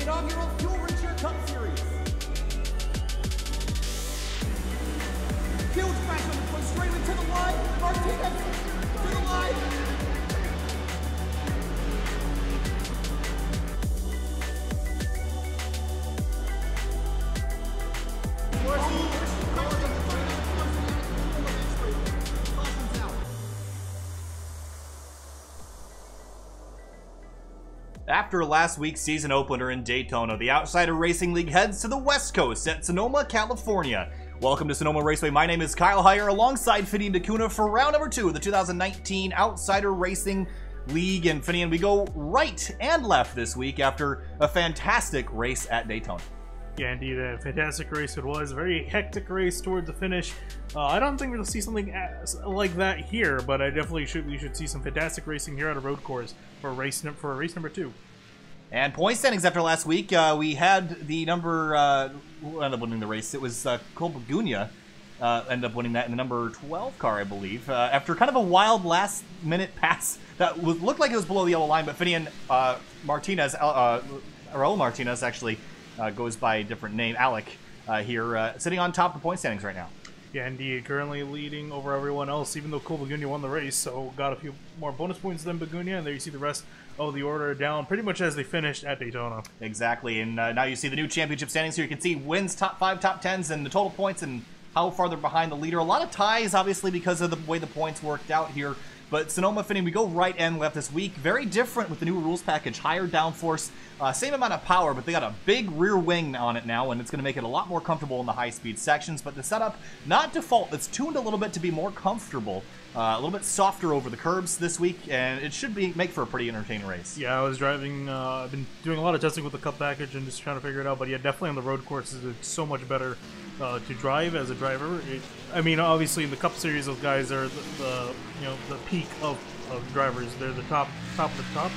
inaugural Fuel Richer Cup Series. Huge crash on the point straight into the line. Martinez to the line. After last week's season opener in Daytona, the Outsider Racing League heads to the West Coast at Sonoma, California. Welcome to Sonoma Raceway. My name is Kyle Heyer alongside Finian DeCuna for round number 2 of the 2019 Outsider Racing League. And Finian, we go right and left this week after a fantastic race at Daytona. Yeah, indeed, a fantastic race it was. A very hectic race towards the finish. I don't think we'll see something like that here, but I definitely we should see some fantastic racing here at a road course for race number 2. And point standings after last week, we had the number who ended up winning the race. It was Cole Bagunia ended up winning that in the number 12 car, I believe. After kind of a wild last-minute pass that looked like it was below the yellow line, but Finian Martinez, Raul Martinez actually goes by a different name, Alec, here, sitting on top of the point standings right now. Yeah, indeed, currently leading over everyone else, even though Cole Bagunia won the race, so got a few more bonus points than Bagunia, and there you see the rest of the order down pretty much as they finished at Daytona. Exactly, and now you see the new championship standings here. You can see wins, top 5, top 10s, and the total points and how far they're behind the leader. A lot of ties, obviously, because of the way the points worked out here. But Sonoma Finian, we go right and left this week. Very different with the new rules package. Higher downforce, same amount of power, but they got a big rear wing on it now, and it's going to make it a lot more comfortable in the high-speed sections. But the setup, not default. It's tuned a little bit to be more comfortable, a little bit softer over the curbs this week, and it should make for a pretty entertaining race. Yeah, I was driving, I've been doing a lot of testing with the Cup package and just trying to figure it out. But yeah, definitely on the road courses, it's so much better to drive as a driver. I mean, obviously in the Cup Series, those guys are the peak of drivers. They're the top of the top.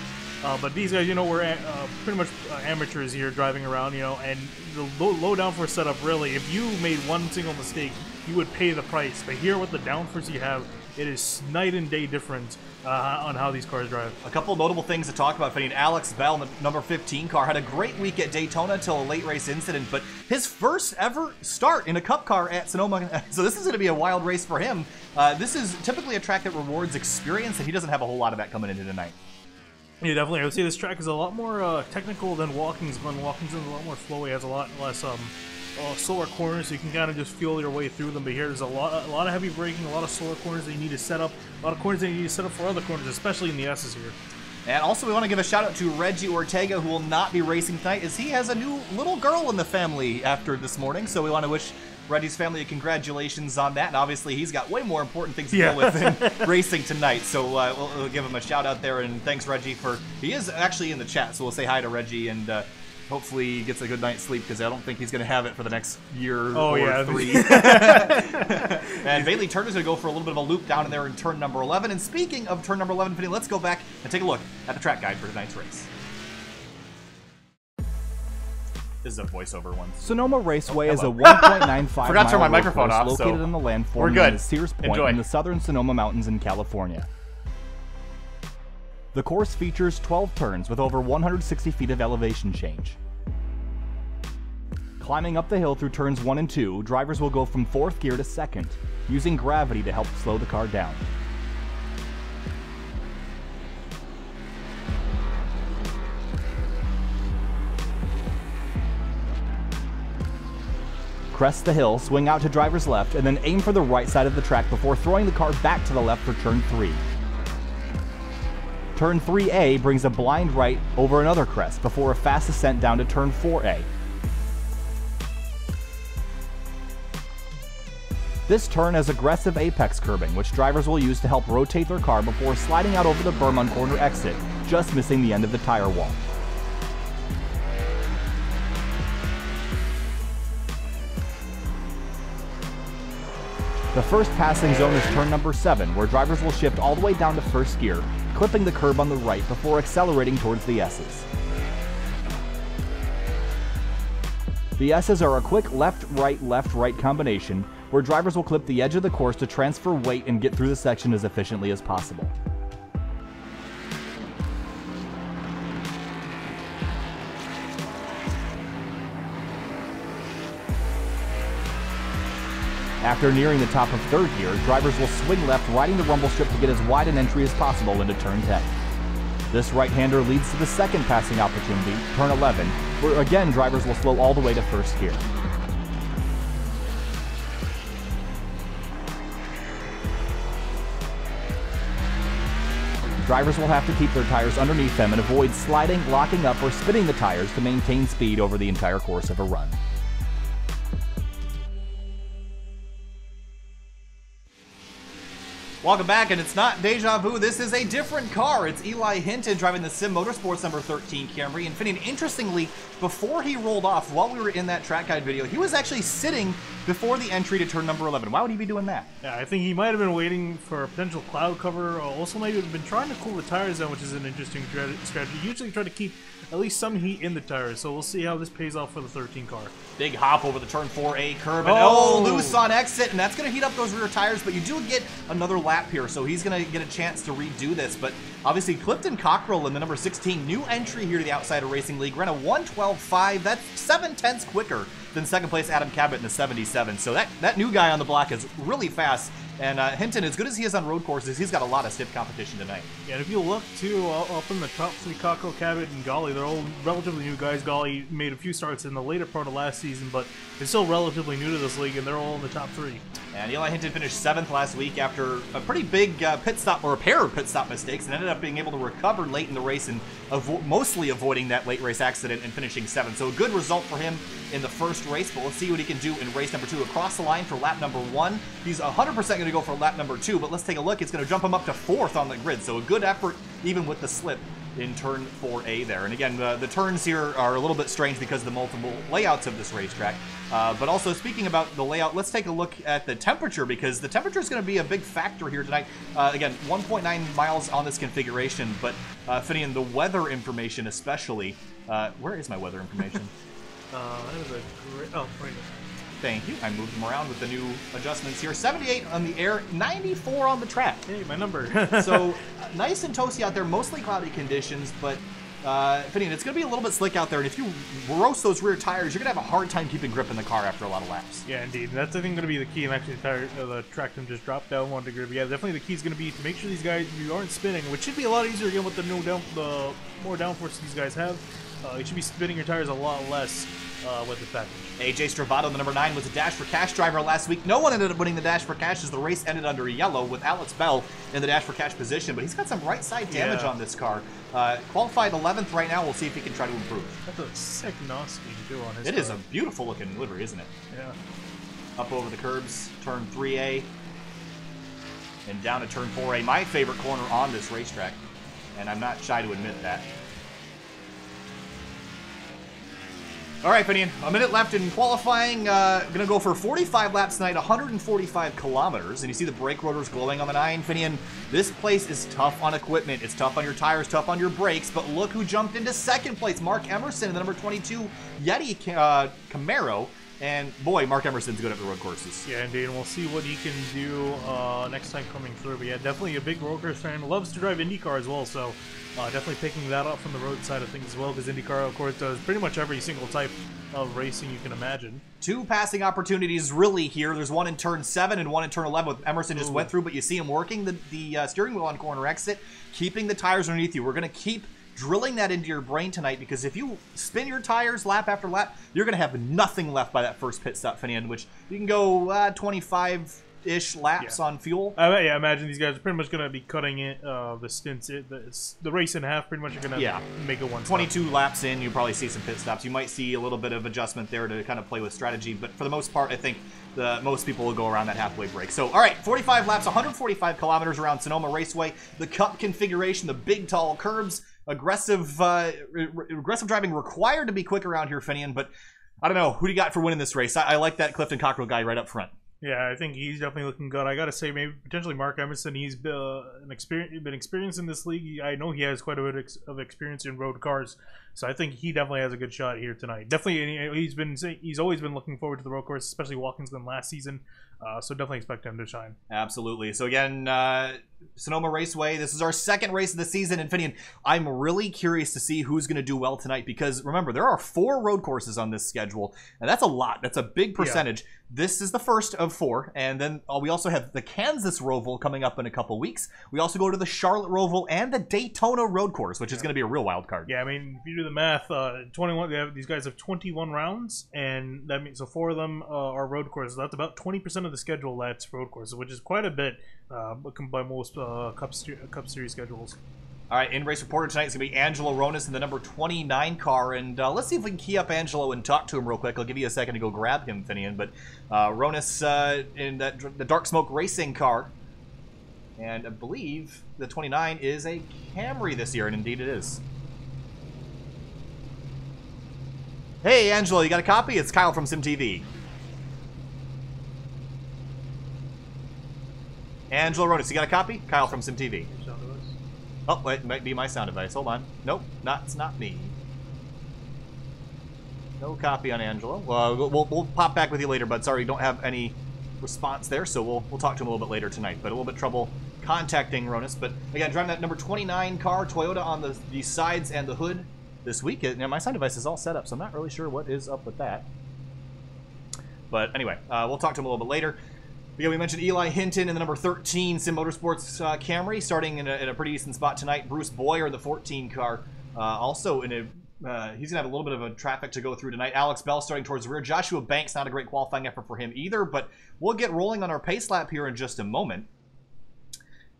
But these guys, we're pretty much amateurs here driving around, and the low downforce setup, really, if you made one single mistake, you would pay the price. But here with the downforce you have, it is night and day different on how these cars drive. A couple notable things to talk about, Finian. Alex Bell, the number 15 car, had a great week at Daytona until a late race incident, but his first ever start in a Cup car at Sonoma, so this is going to be a wild race for him. This is typically a track that rewards experience, and he doesn't have a whole lot of that coming into tonight. Yeah, definitely. I would say this track is a lot more technical than Watkins, but Watkins is a lot more flowy, has a lot less slower corners, so you can kind of just feel your way through them. But here there's a lot of heavy braking, a lot of slower corners that you need to set up, a lot of corners that you need to set up for other corners, especially in the S's here. And also we want to give a shout out to Reggie Ortega, who will not be racing tonight, as he has a new little girl in the family after this morning. So we want to wish Reggie's family congratulations on that. And obviously he's got way more important things to deal with than racing tonight. So we'll give him a shout out there. And thanks, Reggie, he is actually in the chat. So we'll say hi to Reggie, and hopefully he gets a good night's sleep, because I don't think he's going to have it for the next year or 3. And Bailey Turner's going to go for a little bit of a loop down in there in turn number 11. And speaking of turn number 11, let's go back and take a look at the track guide for tonight's race. This is a voiceover one. Sonoma Raceway is a 1.95 Forgot to turn my mile microphone course off, located so in the landform we're known good. as Sears Point Enjoy. in the southern Sonoma Mountains in California. The course features 12 turns with over 160 feet of elevation change. Climbing up the hill through turns 1 and 2, drivers will go from 4th gear to 2nd, using gravity to help slow the car down. Crest the hill, swing out to driver's left, and then aim for the right side of the track before throwing the car back to the left for turn 3. Turn 3A brings a blind right over another crest before a fast ascent down to turn 4A. This turn has aggressive apex curbing, which drivers will use to help rotate their car before sliding out over the berm on corner exit, just missing the end of the tire wall. The first passing zone is turn number 7, where drivers will shift all the way down to 1st gear, clipping the curb on the right before accelerating towards the S's. The S's are a quick left-right combination, where drivers will clip the edge of the course to transfer weight and get through the section as efficiently as possible. After nearing the top of third gear, drivers will swing left, riding the rumble strip to get as wide an entry as possible into turn 10. This right-hander leads to the second passing opportunity, turn 11, where again drivers will slow all the way to first gear. Drivers will have to keep their tires underneath them and avoid sliding, locking up, or spinning the tires to maintain speed over the entire course of a run. Welcome back, and it's not deja vu. This is a different car. It's Eli Hinton driving the Sim Motorsports number 13 Camry. And Finian, interestingly, before he rolled off, while we were in that track guide video, he was actually sitting before the entry to turn number 11. Why would he be doing that? Yeah, I think he might have been waiting for a potential cloud cover. Also, maybe have been trying to cool the tires down, which is an interesting strategy. Usually try to keep at least some heat in the tires, so we'll see how this pays off for the 13 car. Big hop over the turn 4A curb, and loose on exit, and that's going to heat up those rear tires, but you do get another lap here, so he's going to get a chance to redo this. But obviously, Clifton Cockrell in the number 16, new entry here to the Outsider Racing League, ran a 1:12.5. That's 7/10 quicker than second place Adam Cabot in the 77. So that new guy on the block is really fast. And Hinton, as good as he is on road courses, he's got a lot of stiff competition tonight. Yeah, and if you look, too, up in the top three, Cockrell, Cabot, and Golly, they're all relatively new guys. Golly made a few starts in the later part of last season, but they're still relatively new to this league, and they're all in the top three. And Eli Hinton finished 7th last week after a pretty big pit stop, or a pair of pit stop mistakes, and ended up being able to recover late in the race and mostly avoiding that late race accident and finishing 7th. So a good result for him in the first race, but let's see what he can do in race number 2. Across the line for lap number 1. He's 100% going to go for lap number 2, but let's take a look. It's going to jump him up to 4th on the grid, so a good effort even with the slip in turn 4A there. And again, the turns here are a little bit strange because of the multiple layouts of this racetrack. But also, speaking about the layout, let's take a look at the temperature, because the temperature is going to be a big factor here tonight. Again, 1.9 miles on this configuration, but Finian, the weather information especially. Where is my weather information? That is a great... Oh, right there. Thank you. I moved them around with the new adjustments here. 78 on the air, 94 on the track. Hey, my number. So, nice and toasty out there, mostly cloudy conditions, but Finian, it's going to be a little bit slick out there, and if you roast those rear tires, you're going to have a hard time keeping grip in the car after a lot of laps. Yeah, indeed. That's, I think, going to be the key. And actually, the track them just dropped down 1 degree. But yeah, definitely the key is going to be to make sure these guys, you aren't spinning, which should be a lot easier again with the more downforce these guys have. You should be spinning your tires a lot less with this package. AJ Stravato, the number 9, was a Dash for Cash driver last week. No one ended up winning the Dash for Cash as the race ended under yellow with Alex Bell in the Dash for Cash position, but he's got some right side damage on this car. Qualified 11th right now. We'll see if he can try to improve. That's a sick Nosky to do on his It car. is a beautiful looking livery, isn't it? Yeah. Up over the curbs, turn 3A, and down to turn 4A. My favorite corner on this racetrack, and I'm not shy to admit that. All right, Finian, a minute left in qualifying. Going to go for 45 laps tonight, 145 kilometers. And you see the brake rotors glowing on the 9. Finian, this place is tough on equipment. It's tough on your tires, tough on your brakes. But look who jumped into second place. Mark Emerson in the number 22 Yeti Camaro. And boy, Mark Emerson's good at the road courses. Yeah, indeed. And we'll see what he can do next time coming through. But yeah, definitely a big road course fan. Loves to drive IndyCar as well, so definitely picking that up from the road side of things as well, because IndyCar, of course, does pretty much every single type of racing you can imagine. 2 passing opportunities really here. There's one in turn 7 and one in turn 11 with Emerson just went through, but you see him working the steering wheel on corner exit, keeping the tires underneath you. We're going to keep drilling that into your brain tonight, because if you spin your tires lap after lap, you're going to have nothing left by that first pit stop, Finian, which you can go 25-ish laps on fuel. Yeah, imagine these guys are pretty much going to be cutting it, the stints, the race in half. Pretty much are going to make it 22 laps in, you'll probably see some pit stops. You might see a little bit of adjustment there to kind of play with strategy, but for the most part, I think most people will go around that halfway break. So, all right, 45 laps, 145 kilometers around Sonoma Raceway. The Cup configuration, the big, tall curbs, aggressive driving required to be quick around here, Finian, but I don't know. Who do you got for winning this race? I like that Clifton Cockrell guy right up front. Yeah, I think he's definitely looking good. I got to say, maybe potentially Mark Emerson. He's been experienced in this league. I know he has quite a bit of experience in road cars, so I think he definitely has a good shot here tonight. Definitely, he's always been looking forward to the road course, especially Watkinsglen last season. So definitely expect him to shine. Absolutely. So again, Sonoma Raceway, this is our second race of the season. And Finian, I'm really curious to see who's going to do well tonight because remember, there are 4 road courses on this schedule, and that's a lot. That's a big percentage. Yeah. This is the first of 4, and then we also have the Kansas Roval coming up in a couple weeks. We also go to the Charlotte Roval and the Daytona Road Course, which is going to be a real wild card. Yeah, I mean, if you do the math, 21. These guys have 21 rounds, and that means so 4 of them are road courses. That's about 20% of the schedule that's road courses, which is quite a bit by most Cup Series schedules. All right, in-race reporter tonight is going to be Angelo Ronis in the number 29 car, and let's see if we can key up Angelo and talk to him real quick. I'll give you a second to go grab him, Finian, but Ronis in the Dark Smoke Racing car, and I believe the 29 is a Camry this year, and indeed it is. Hey, Angelo, you got a copy? It's Kyle from SimTV. Angelo Ronis, you got a copy? Kyle from SimTV. Oh, wait, it might be my sound device. Hold on. Nope, it's not me. No copy on Angelo. We'll pop back with you later, but sorry, don't have any response there, so we'll talk to him a little bit later tonight. But a little bit trouble contacting Ronis. But again, driving that number 29 car, Toyota on the sides and the hood this week. Now, my sound device is all set up, so I'm not really sure what is up with that. But anyway, we'll talk to him a little bit later. Again, we mentioned Eli Hinton in the number 13 Sim Motorsports Camry, starting in a pretty decent spot tonight. Bruce Boyer in the 14 car, also in a he's gonna have a little bit of a traffic to go through tonight. Alex Bell starting towards the rear. Joshua Banks, not a great qualifying effort for him either, but we'll get rolling on our pace lap here in just a moment.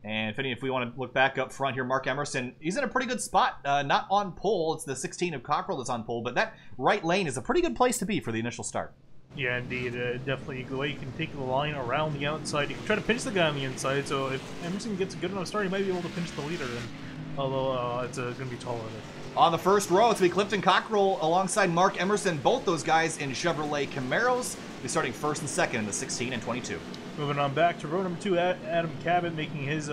And if we want to look back up front here, Mark Emerson, he's in a pretty good spot. Not on pole. It's the 16 of Cockrell that's on pole, but that right lane is a pretty good place to be for the initial start. Yeah, indeed. Definitely the way you can take the line around the outside. You can try to pinch the guy on the inside, so if Emerson gets a good enough start, he might be able to pinch the leader, although it's going to be taller. On the first row, it's going to be Clifton Cockrell alongside Mark Emerson, both those guys in Chevrolet Camaros. We'll be starting first and second in the 16 and 22. Moving on back to row number 2, Adam Cabot making his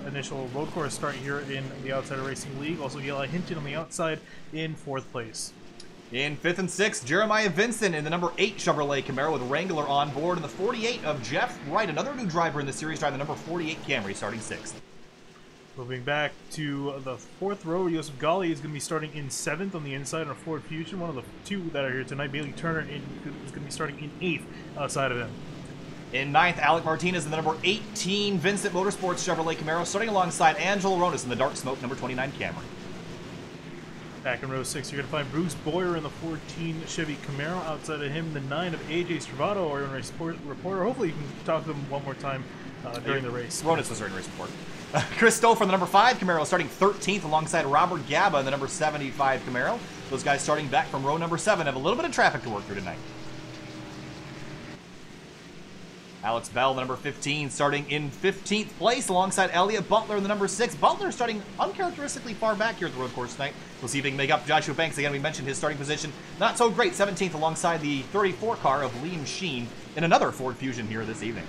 initial road course start here in the Outsider Racing League. Also, Eli Hinton on the outside in 4th place. In 5th and 6th, Jeremiah Vincent in the number 8 Chevrolet Camaro with Wrangler on board. And the 48 of Jeff Wright, another new driver in the series, driving the number 48 Camry, starting 6th. Moving back to the 4th row, Joseph Gali is going to be starting in 7th on the inside on a Ford Fusion. One of the 2 that are here tonight. Bailey Turner is going to be starting in 8th outside of him. In 9th, Alec Martinez in the number 18 Vincent Motorsports Chevrolet Camaro, starting alongside Angelo Ronis in the Dark Smoke number 29 Camry. Back in row 6, you're going to find Bruce Boyer in the 14 Chevy Camaro. Outside of him, the 9 of AJ Stravato, our race reporter. Hopefully you can talk to him one more time during the race. Ronis was during the race report. Chris Stowe from the number 5 Camaro starting 13th alongside Robert Gaba in the number 75 Camaro. Those guys starting back from row number 7 have a little bit of traffic to work through tonight. Alex Bell, the number 15, starting in 15th place alongside Elliot Butler in the number 6. Butler starting uncharacteristically far back here at the road course tonight. We'll see if he can make up Joshua Banks. Again, we mentioned his starting position. Not so great, 17th alongside the 34 car of Liam Sheen in another Ford Fusion here this evening.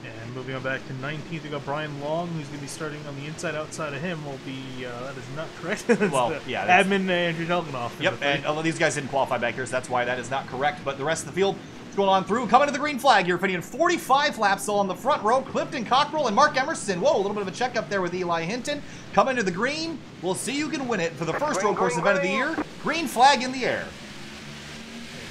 And moving on back to 19th, we got Brian Long, who's going to be starting on the inside. Outside of him will be, that is not correct. Well, yeah. Admin Andrew Delganoff. Yep, and these guys didn't qualify back here, so that's why that is not correct. But the rest of the field is going on through. Coming to the green flag here, Finian. 45 laps still on the front row. Clifton Cockrell and Mark Emerson. Whoa, a little bit of a checkup there with Eli Hinton. Coming to the green. We'll see who can win it for the first road course event of the year. Green flag in the air.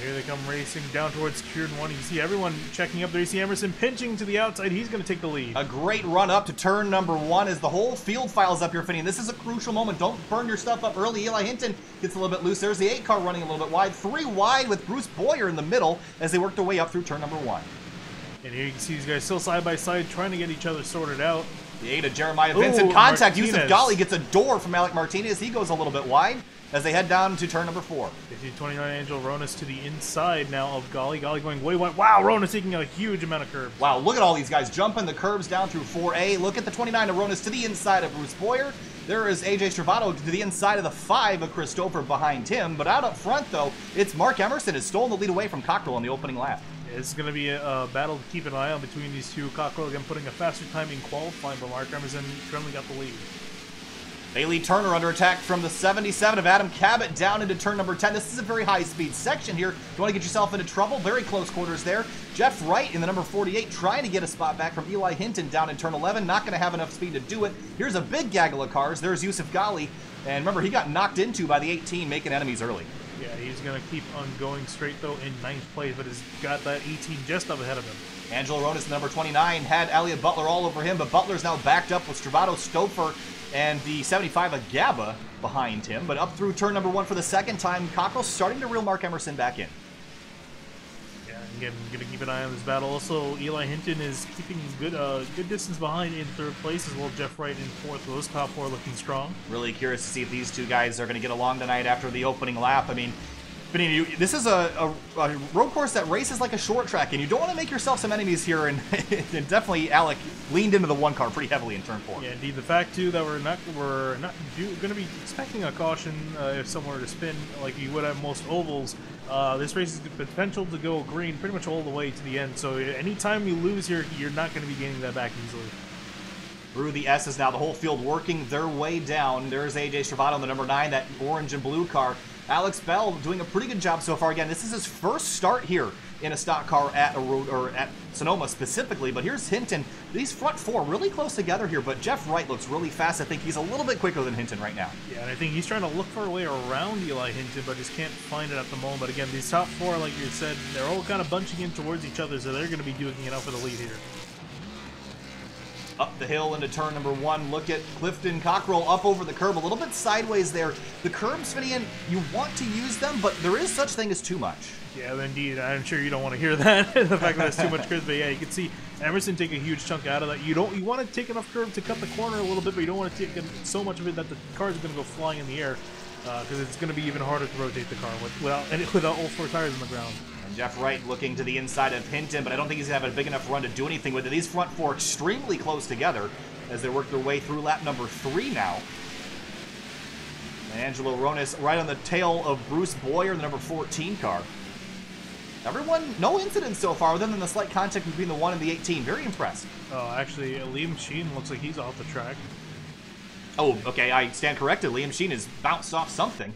Here they come racing down towards Kieran 1. You see everyone checking up there. You see Emerson pinching to the outside. He's going to take the lead. A great run up to turn number 1 as the whole field files up here, Finian. This is a crucial moment. Don't burn your stuff up early. Eli Hinton gets a little bit loose. There's the 8 car running a little bit wide. 3 wide with Bruce Boyer in the middle as they work their way up through turn number 1. And here you can see these guys still side by side trying to get each other sorted out. The 8 of Jeremiah Vincent. Contact. Yusuf Gali gets a door from Alec Martinez. He goes a little bit wide as they head down to turn number 4. They see 29 Angel Ronis to the inside now of Gali. Gali going way wide. Wow, Ronis taking a huge amount of curves. Wow, look at all these guys jumping the curves down through 4A. Look at the 29 of Ronis to the inside of Bruce Boyer. There is AJ Stravato to the inside of the 5 of Christopher behind him. But out up front, though, it's Mark Emerson has stolen the lead away from Cockrell on the opening lap. It's going to be a battle to keep an eye on between these two. Cockrell again putting a faster time in qualifying, but Mark Emerson currently got the lead. Bailey Turner under attack from the 77 of Adam Cabot down into turn number 10. This is a very high-speed section here. You want to get yourself into trouble. Very close quarters there. Jeff Wright in the number 48 trying to get a spot back from Eli Hinton down in turn 11. Not going to have enough speed to do it. Here's a big gaggle of cars. There's Yusuf Ghali. And remember, he got knocked into by the 18, making enemies early. Yeah, he's going to keep on going straight, though, in 9th place, but has got that 18 just up ahead of him. Angelo Ronis, number 29, had Elliot Butler all over him, but Butler's now backed up with Stravato Stouffer and the 75 of Gaba behind him. But up through turn number 1 for the second time, Cockrell's starting to reel Mark Emerson back in. Yeah, again, going to keep an eye on this battle. Also, Eli Hinton is keeping good distance behind in 3rd place, as well as Jeff Wright in 4th. Those top 4 looking strong. Really curious to see if these two guys are going to get along tonight after the opening lap. I mean, this is a road course that races like a short track, and you don't want to make yourself some enemies here, and definitely Alec leaned into the 1 car pretty heavily in turn 4. Yeah, indeed. The fact, too, that we're not going to be expecting a caution if someone were to spin like you would at most ovals. This race has the potential to go green pretty much all the way to the end, so anytime you lose here, you're not going to be gaining that back easily. Through the S's now, the whole field working their way down. There's AJ Stravato in the number 9, that orange and blue car. Alex Bell doing a pretty good job so far. Again, this is his first start here in a stock car at a road, or at Sonoma specifically. But here's Hinton. These front 4 really close together here, but Jeff Wright looks really fast. I think he's a little bit quicker than Hinton right now. Yeah, and I think he's trying to look for a way around Eli Hinton, but just can't find it at the moment. But again, these top 4, like you said, they're all kind of bunching in towards each other, so they're going to be duking it out for the lead here. Up the hill into turn number 1. Look at Clifton Cockrell up over the curb, a little bit sideways there. The curbs, Finian, you want to use them, but there is such thing as too much. Yeah, indeed. I'm sure you don't want to hear that, the fact that there's too much curves. But yeah, you can see Emerson take a huge chunk out of that. You want to take enough curve to cut the corner a little bit, but you don't want to take so much of it that the car is going to go flying in the air, because it's going to be even harder to rotate the car without all 4 tires on the ground. Jeff Wright looking to the inside of Hinton, but I don't think he's going to have a big enough run to do anything with it. These front 4 extremely close together as they work their way through lap number 3 now. And Angelo Ronis right on the tail of Bruce Boyer, the number 14 car. Everyone, no incidents so far, other than the slight contact between the 1 and the 18. Very impressed. Oh, actually, Liam Sheen looks like he's off the track. Oh, okay, I stand corrected. Liam Sheen has bounced off something.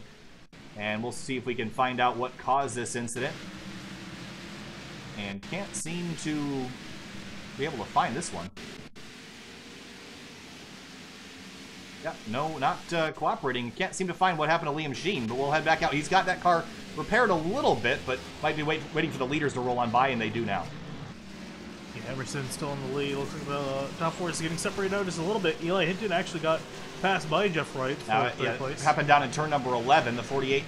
And we'll see if we can find out what caused this incident. And can't seem to be able to find this one. Yeah, no, not cooperating. Can't seem to find what happened to Liam Sheen, but we'll head back out. He's got that car repaired a little bit, but might be waiting for the leaders to roll on by, and they do now. Yeah, Emerson's still in the lead. Looks like the top 4 is getting separated out just a little bit. Eli Hinton actually got passed by Jeff Wright for 3rd place. It happened down in turn number 11. The 48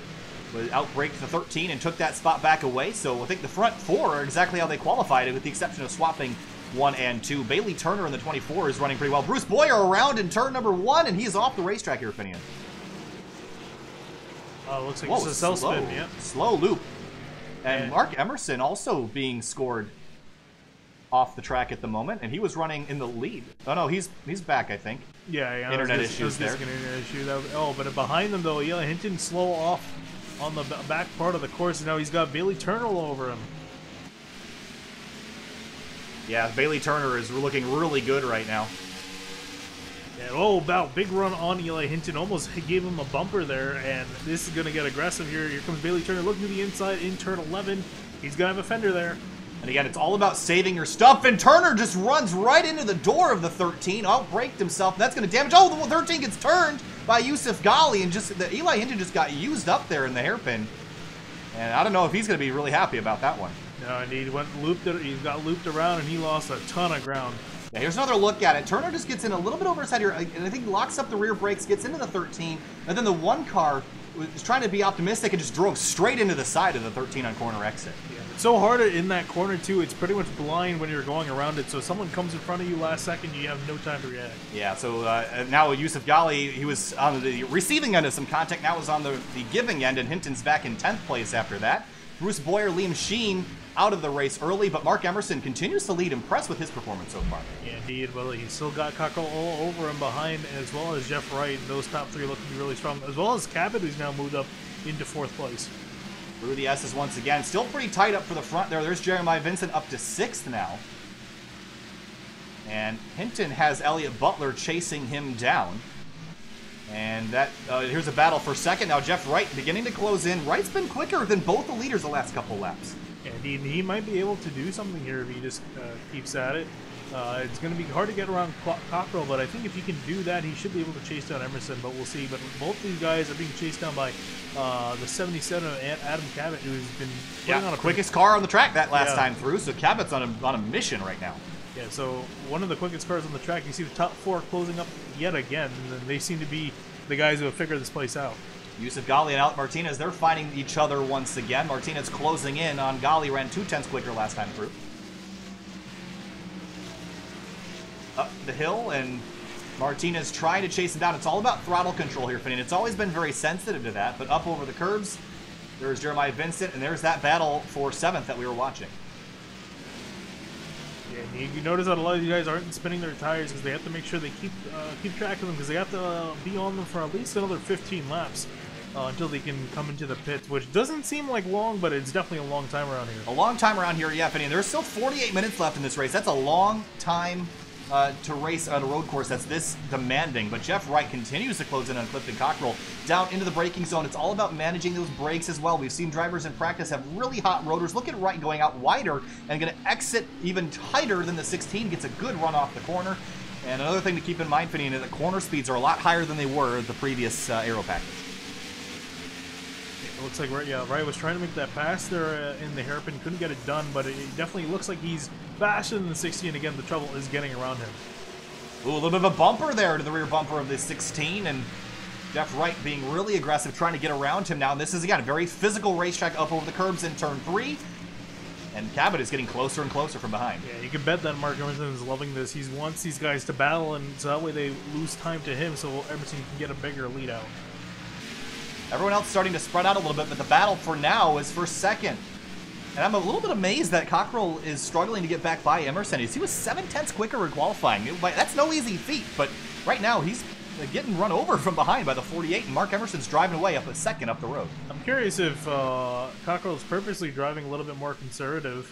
was outbraked the 13 and took that spot back away. So I think the front 4 are exactly how they qualified, with the exception of swapping 1 and 2. Bailey Turner in the 24 is running pretty well. Bruce Boyer around in turn number 1, and he's off the racetrack here, Finian. Looks like it's a self spin, yeah. Slow loop. And Mark Emerson also being scored off the track at the moment, and he was running in the lead. Oh no, he's back, I think. Yeah. Internet issues there. Internet issue. But behind them though, Eli Hinton slow off on the back part of the course, and now he's got Bailey Turner all over him. Yeah, Bailey Turner is looking really good right now. And wow, big run on Eli Hinton. Almost gave him a bumper there, and this is going to get aggressive here. Here comes Bailey Turner looking to the inside in turn 11. He's going to have a fender there. And again, it's all about saving your stuff, and Turner just runs right into the door of the 13, outbraked himself, and that's going to damage. Oh, the 13 gets turned by Yusuf Ghali, and just the Eli Hinton just got used up there in the hairpin. And I don't know if he's going to be really happy about that one. No, indeed. He got looped around, and he lost a ton of ground. Yeah, here's another look at it. Turner just gets in a little bit over his head here, and I think he locks up the rear brakes, gets into the 13, and then the 1 car was trying to be optimistic and just drove straight into the side of the 13 on corner exit. Yeah, it's so hard in that corner, too. It's pretty much blind when you're going around it, so if someone comes in front of you last second, you have no time to react. Yeah, so now Yusuf Ghali, he was on the receiving end of some contact, now is on the giving end, and Hinton's back in 10th place after that. Bruce Boyer, Liam Sheen out of the race early, but Mark Emerson continues to lead. Impressed with his performance so far. Yeah, indeed. Well, he's still got Cockrell all over him behind, as well as Jeff Wright. Those top 3 looking really strong, as well as Cabot, who's now moved up into 4th place. Through the S's once again. Still pretty tight up for the front there. There's Jeremiah Vincent up to 6th now. And Hinton has Elliot Butler chasing him down. And that here's a battle for second. Now Jeff Wright beginning to close in. Wright's been quicker than both the leaders the last couple laps. And he might be able to do something here if he just keeps at it. It's going to be hard to get around Cockrell, but I think if he can do that, he should be able to chase down Emerson, but we'll see. But both these guys are being chased down by the 77 of Adam Cabot, who's been putting on a quickest car on the track that last time through, so Cabot's on a mission right now. Yeah, so one of the quickest cars on the track. You see the top four closing up yet again, and they seem to be the guys who have figured this place out. Yusuf Ghali and Alec Martinez, they're fighting each other once again. Martinez closing in on Ghali, ran 2/10 quicker last time through. Up the hill, and Martinez trying to chase him down. It's all about throttle control here, Finney. It's always been very sensitive to that, but up over the curbs, there's Jeremiah Vincent, and there's that battle for 7th that we were watching. Yeah, you notice that a lot of these guys aren't spinning their tires because they have to make sure they keep track of them, because they have to be on them for at least another 15 laps until they can come into the pits, which doesn't seem like long, but it's definitely a long time around here. A long time around here, yeah, Finney. There's still 48 minutes left in this race. That's a long time to race on a road course that's this demanding. But Jeff Wright continues to close in on Clifton Cockrell down into the braking zone. It's all about managing those brakes as well. We've seen drivers in practice have really hot rotors. Look at Wright going out wider and going to exit even tighter than the 16. Gets a good run off the corner. And another thing to keep in mind, Finney, is that corner speeds are a lot higher than they were the previous aero package. It looks like Wright was trying to make that pass there in the hairpin, couldn't get it done, but it definitely looks like he's faster than the 16. Again, the trouble is getting around him. Ooh, a little bit of a bumper there to the rear bumper of the 16, and Jeff Wright being really aggressive, trying to get around him now. And this is, again, a very physical racetrack up over the curbs in turn 3. And Cabot is getting closer and closer from behind. Yeah, you can bet that Mark Emerson is loving this. He wants these guys to battle, and so that way they lose time to him, so Emerson can get a bigger lead out. Everyone else starting to spread out a little bit, but the battle for now is for second. And I'm a little bit amazed that Cockrell is struggling to get back by Emerson. He was 7/10 quicker in qualifying. That's no easy feat, but right now he's getting run over from behind by the 48, and Mark Emerson's driving away up a second up the road. I'm curious if Cockrell's purposely driving a little bit more conservative.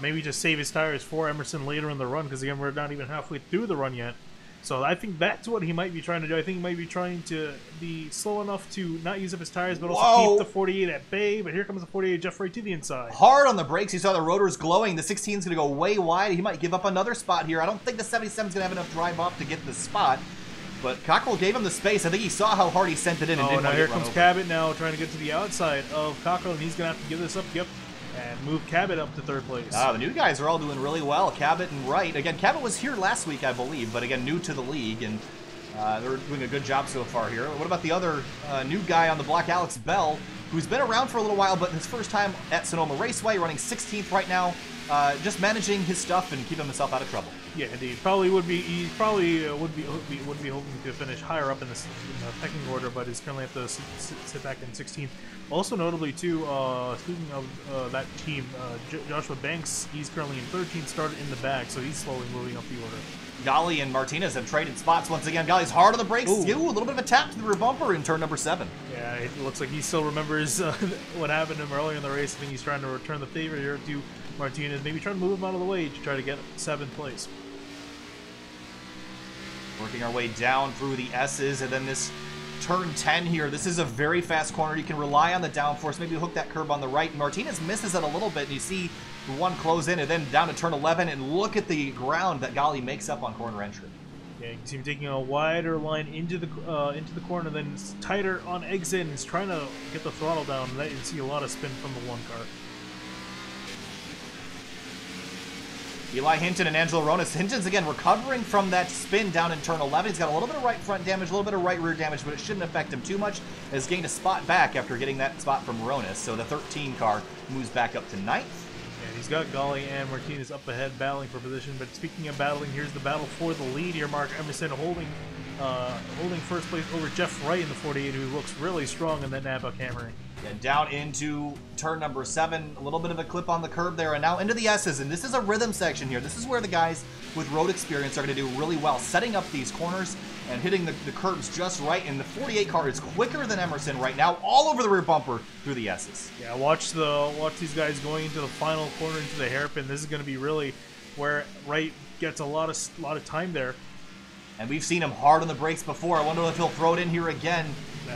Maybe just save his tires for Emerson later in the run, because again, we're not even halfway through the run yet. So I think that's what he might be trying to do. I think he might be trying to be slow enough to not use up his tires, but also keep the 48 at bay. But here comes the 48, Jeff Wright to the inside. Hard on the brakes. You saw the rotors glowing. The 16 is going to go way wide. He might give up another spot here. I don't think the 77 is going to have enough drive up to get the spot. But Cockrell gave him the space. I think he saw how hard he sent it in and didn't want to get run over. Here comes Cabot now trying to get to the outside of Cockrell, and he's going to have to give this up. Yep. And move Cabot up to 3rd place. The new guys are all doing really well. Cabot and Wright. Again, Cabot was here last week, I believe, but again, new to the league, and they're doing a good job so far here. What about the other new guy on the block, Alex Bell, who's been around for a little while, but his first time at Sonoma Raceway, running 16th right now, just managing his stuff and keeping himself out of trouble. Yeah, indeed. He probably would be hoping to finish higher up in the pecking order, but he's currently have to sit back in 16th. Also notably, too, speaking of that team, Joshua Banks, he's currently in 13th, started in the back, so he's slowly moving up the order. Ghali and Martinez have traded spots once again. Ghali's hard on the brakes. Ooh, a little bit of a tap to the rear bumper in turn number 7. Yeah, it looks like he still remembers what happened to him earlier in the race. I think he's trying to return the favor here to Martinez, maybe trying to move him out of the way to try to get 7th place. Working our way down through the S's, and then this turn 10 here. This is a very fast corner. You can rely on the downforce. Maybe hook that curb on the right. Martinez misses it a little bit, and you see one close in, and then down to turn 11, and look at the ground that Ghali makes up on corner entry. Yeah, you can see him taking a wider line into the corner, then tighter on exit, and he's trying to get the throttle down. And you see a lot of spin from the one car. Eli Hinton and Angelo Ronas. Hinton's, again, recovering from that spin down in turn 11. He's got a little bit of right front damage, a little bit of right rear damage, but it shouldn't affect him too much. Has gained a spot back after getting that spot from Ronas. So the 13 car moves back up to 9th. And he's got Ghali and Martinez up ahead battling for position. But speaking of battling, here's the battle for the lead here. Mark Emerson holding first place over Jeff Wright in the 48, who looks really strong in that Napa Camry. Yeah, down into turn number 7, a little bit of a clip on the curb there, and now into the S's, and this is a rhythm section here. This is where the guys with road experience are going to do really well, setting up these corners and hitting the curbs just right, and the 48 car is quicker than Emerson right now, all over the rear bumper through the S's. Yeah, watch these guys going into the final corner, into the hairpin. This is going to be really where Wright gets a lot of time there. And we've seen him hard on the brakes before. I wonder if he'll throw it in here again.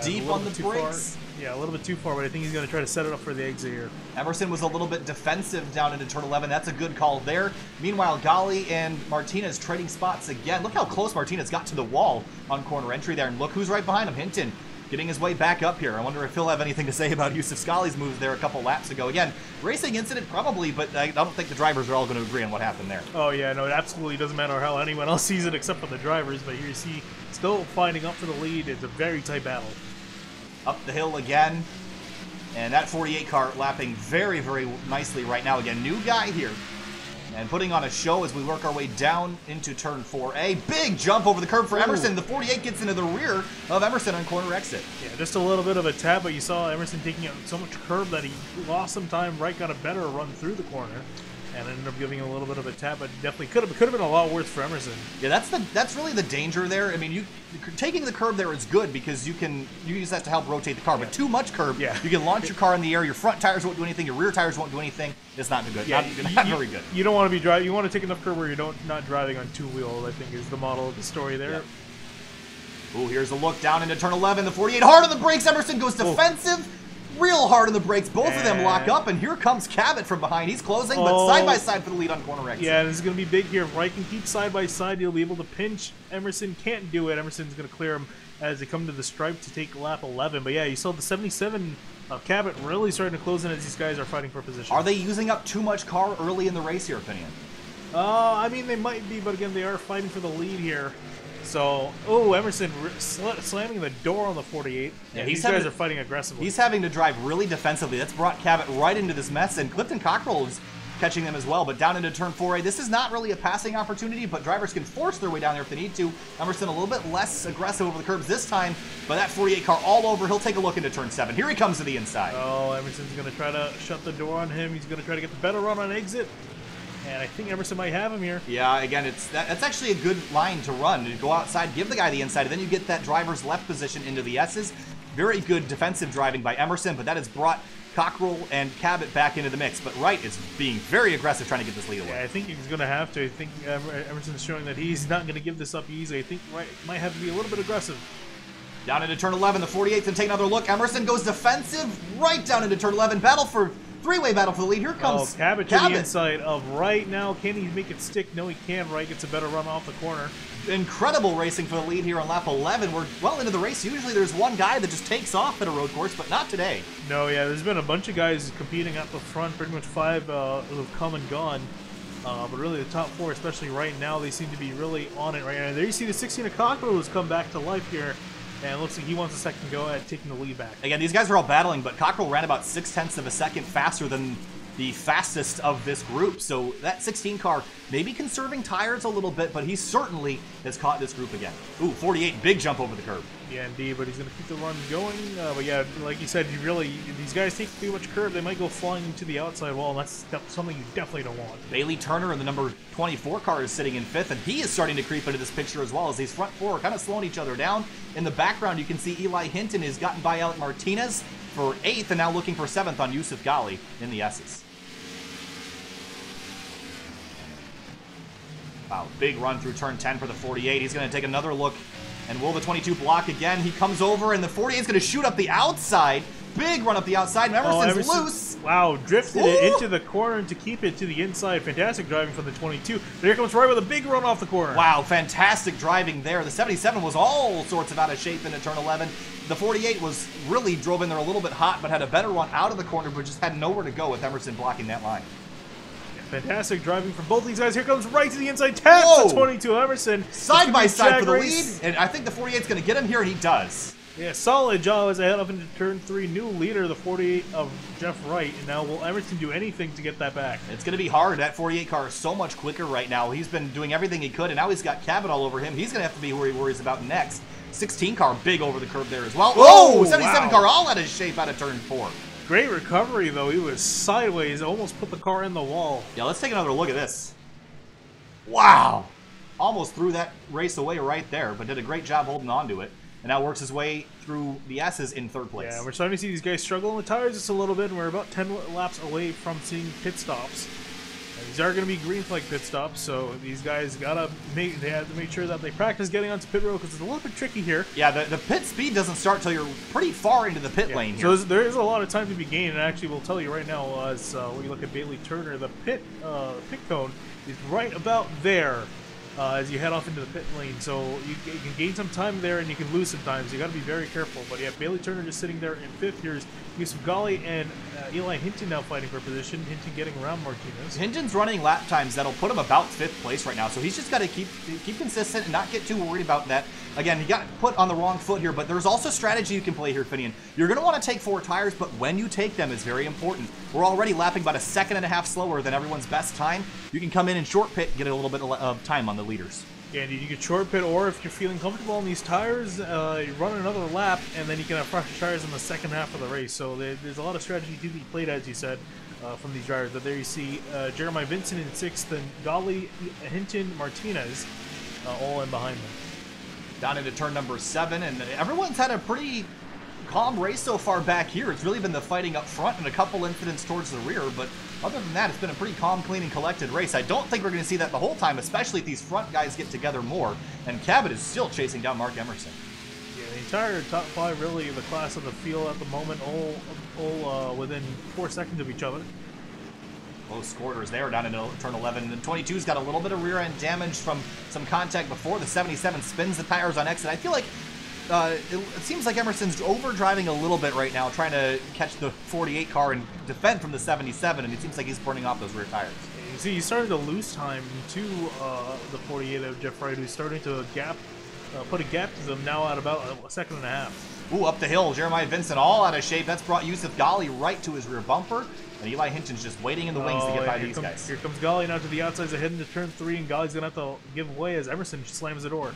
Deep on the brakes. Yeah, a little bit too far, but I think he's going to try to set it up for the exit here. Emerson was a little bit defensive down into turn 11. That's a good call there. Meanwhile, Gali and Martinez trading spots again. Look how close Martinez got to the wall on corner entry there. And look who's right behind him. Hinton getting his way back up here. I wonder if he'll have anything to say about Yusuf Scali's moves there a couple laps ago. Again, racing incident probably, but I don't think the drivers are all going to agree on what happened there. Oh, yeah, no, it absolutely doesn't matter how anyone else sees it except for the drivers. But here you see, still fighting up for the lead. It's a very tight battle. Up the hill again. And that 48 car lapping very, very nicely right now. Again, new guy here. And putting on a show as we work our way down into turn 4. A big jump over the curb for Emerson. The 48 gets into the rear of Emerson on corner exit. Yeah, just a little bit of a tap, but you saw Emerson taking out so much curb that he lost some time. Wright got a better run through the corner and ended up giving a little bit of a tap, but definitely could have been a lot worse for Emerson. Yeah, that's really the danger there. I mean, taking the curb there is good because you use that to help rotate the car. But too much curb, you can launch your car in the air. Your front tires won't do anything. Your rear tires won't do anything. It's not good. Yeah, not very good. You don't want to be driving. You want to take enough curb where you're not driving on two wheels. I think is the model of the story there. Yep. Oh, here's a look down into turn 11. The 48 hard on the brakes. Emerson goes defensive. Real hard on the brakes. Both of them lock up, and here comes Cabot from behind. He's closing, but side by side for the lead on corner exit. Yeah, this is going to be big here. If Wright can keep side by side, he'll be able to pinch. Emerson can't do it. Emerson's going to clear him as they come to the stripe to take lap 11. But yeah, you saw the 77 of Cabot really starting to close in as these guys are fighting for position. Are they using up too much car early in the race, your opinion? I mean, they might be, but again, they are fighting for the lead here. So, Emerson slamming the door on the 48. Yeah, these guys are fighting aggressively. He's having to drive really defensively. That's brought Cabot right into this mess, and Clifton Cockrell is catching them as well. But down into turn 4A, this is not really a passing opportunity, but drivers can force their way down there if they need to. Emerson a little bit less aggressive over the curbs this time, but that 48 car all over. He'll take a look into turn 7. Here he comes to the inside. Oh, Emerson's going to try to shut the door on him. He's going to try to get the better run on exit. And I think Emerson might have him here. Yeah, again, that's actually a good line to run. You go outside, give the guy the inside, and then you get that driver's left position into the S's. Very good defensive driving by Emerson, but that has brought Cockrell and Cabot back into the mix. But Wright is being very aggressive trying to get this lead away. Yeah, I think he's going to have to. I think Emerson's showing that he's not going to give this up easily. I think Wright might have to be a little bit aggressive. Down into turn 11, the 48's and take another look. Emerson goes defensive right down into turn 11. Three-way battle for the lead. Here comes Cabot to the inside of Wright now. Can he make it stick? No, he can. Wright gets a better run off the corner. Incredible racing for the lead here on lap 11. We're well into the race. Usually there's one guy that just takes off at a road course, but not today. No, yeah, there's been a bunch of guys competing at the front, pretty much 5 who have come and gone. But really the top 4, especially right now, they seem to be really on it right now. There you see the 16 of Cockrell has come back to life here. And it looks like he wants a second go at taking the lead back. Again, these guys are all battling, but Cockrell ran about 0.6 of a second faster than the fastest of this group. So that 16 car maybe conserving tires a little bit, but he certainly has caught this group again. Ooh, 48, big jump over the curb. Yeah, indeed, but he's going to keep the run going. But yeah, like you said, these guys take too much curb, they might go flying into the outside wall, and that's something you definitely don't want. Bailey Turner in the number 24 car is sitting in 5th, and he is starting to creep into this picture as well as these front 4 are kind of slowing each other down. In the background, you can see Eli Hinton has gotten by Alec Martinez for 8th and now looking for 7th on Yusuf Gali in the S's. Wow, big run through turn 10 for the 48. He's going to take another look, and will the 22 block again? He comes over, and the 48 is going to shoot up the outside. Big run up the outside, and Emerson's loose. Wow, drifted it into the corner to keep it to the inside. Fantastic driving from the 22. There comes Wright with a big run off the corner. Wow, fantastic driving there. The 77 was all sorts of out of shape into turn 11. The 48 was really drove in there a little bit hot, but had a better run out of the corner, but just had nowhere to go with Emerson blocking that line. Fantastic driving from both these guys. Here comes Wright to the inside. Taps the 22 Emerson. Side by side for the lead. And I think the 48's going to get him here, and he does. Yeah, solid job as I head up into turn 3. New leader, the 48 of Jeff Wright. And now will Emerson do anything to get that back? It's going to be hard. That 48 car is so much quicker right now. He's been doing everything he could, and now he's got Cabot all over him. He's going to have to be where he worries about next. 16 car big over the curb there as well. Oh, 77 car all out of shape out of turn 4. Great recovery, though. He was sideways, almost put the car in the wall. Yeah, let's take another look at this. Wow. Almost threw that race away right there, but did a great job holding on to it. And now works his way through the S's in 3rd place. Yeah, we're starting to see these guys struggle on the tires just a little bit, and we're about 10 laps away from seeing pit stops. These are going to be green flag pit stops, so these guys they have to make sure that they practice getting onto pit road because it's a little bit tricky here. Yeah, the pit speed doesn't start till you're pretty far into the pit lane here. So there is a lot of time to be gained, and actually we'll tell you right now as when you look at Bailey Turner, the pit cone is right about there as you head off into the pit lane. So you can gain some time there and you can lose some time, so you got to be very careful. But yeah, Bailey Turner just sitting there in 5th. Here's Yusuf Ghali and Eli Hinton now fighting for position. Hinton getting around Martinez. Hinton's running lap times that'll put him about 5th place right now, so he's just got to keep consistent and not get too worried about that. Again, he got put on the wrong foot here, but there's also strategy you can play here, Finian. You're going to want to take 4 tires, but when you take them is very important. We're already lapping about 1.5 seconds slower than everyone's best time. You can come in and short pit, get a little bit of time on the leaders. Yeah, you can short pit, or if you're feeling comfortable on these tires, you run another lap, and then you can have fresh tires in the second half of the race. So there's a lot of strategy to be played, as you said, from these drivers. But there you see Jeremiah Vincent in 6th, and Ghali, Hinton, Martinez all in behind them. Down into turn number 7, and everyone's had a pretty calm race so far back here. It's really been the fighting up front and a couple incidents towards the rear, but other than that, it's been a pretty calm, clean, and collected race. I don't think we're going to see that the whole time, especially if these front guys get together more, and Cabot is still chasing down Mark Emerson. Yeah, the entire top 5, really, the class of the field at the moment, all within 4 seconds of each other. Close quarters there down into turn 11. The 22's got a little bit of rear end damage from some contact before. The 77 spins the tires on exit. I feel like it seems like Emerson's overdriving a little bit right now, trying to catch the 48 car and defend from the 77, and it seems like he's burning off those rear tires. You see, he's starting to lose time to the 48 of Jeff Wright, who's starting to put a gap to them now at about 1.5 seconds. Ooh, up the hill, Jeremiah Vincent all out of shape. That's brought Yusuf Ghali right to his rear bumper. And Eli Hinton's just waiting in the wings to get by these guys. Here comes Ghali now to the outsides, ahead into turn 3, and Ghali's going to have to give way as Emerson slams the door.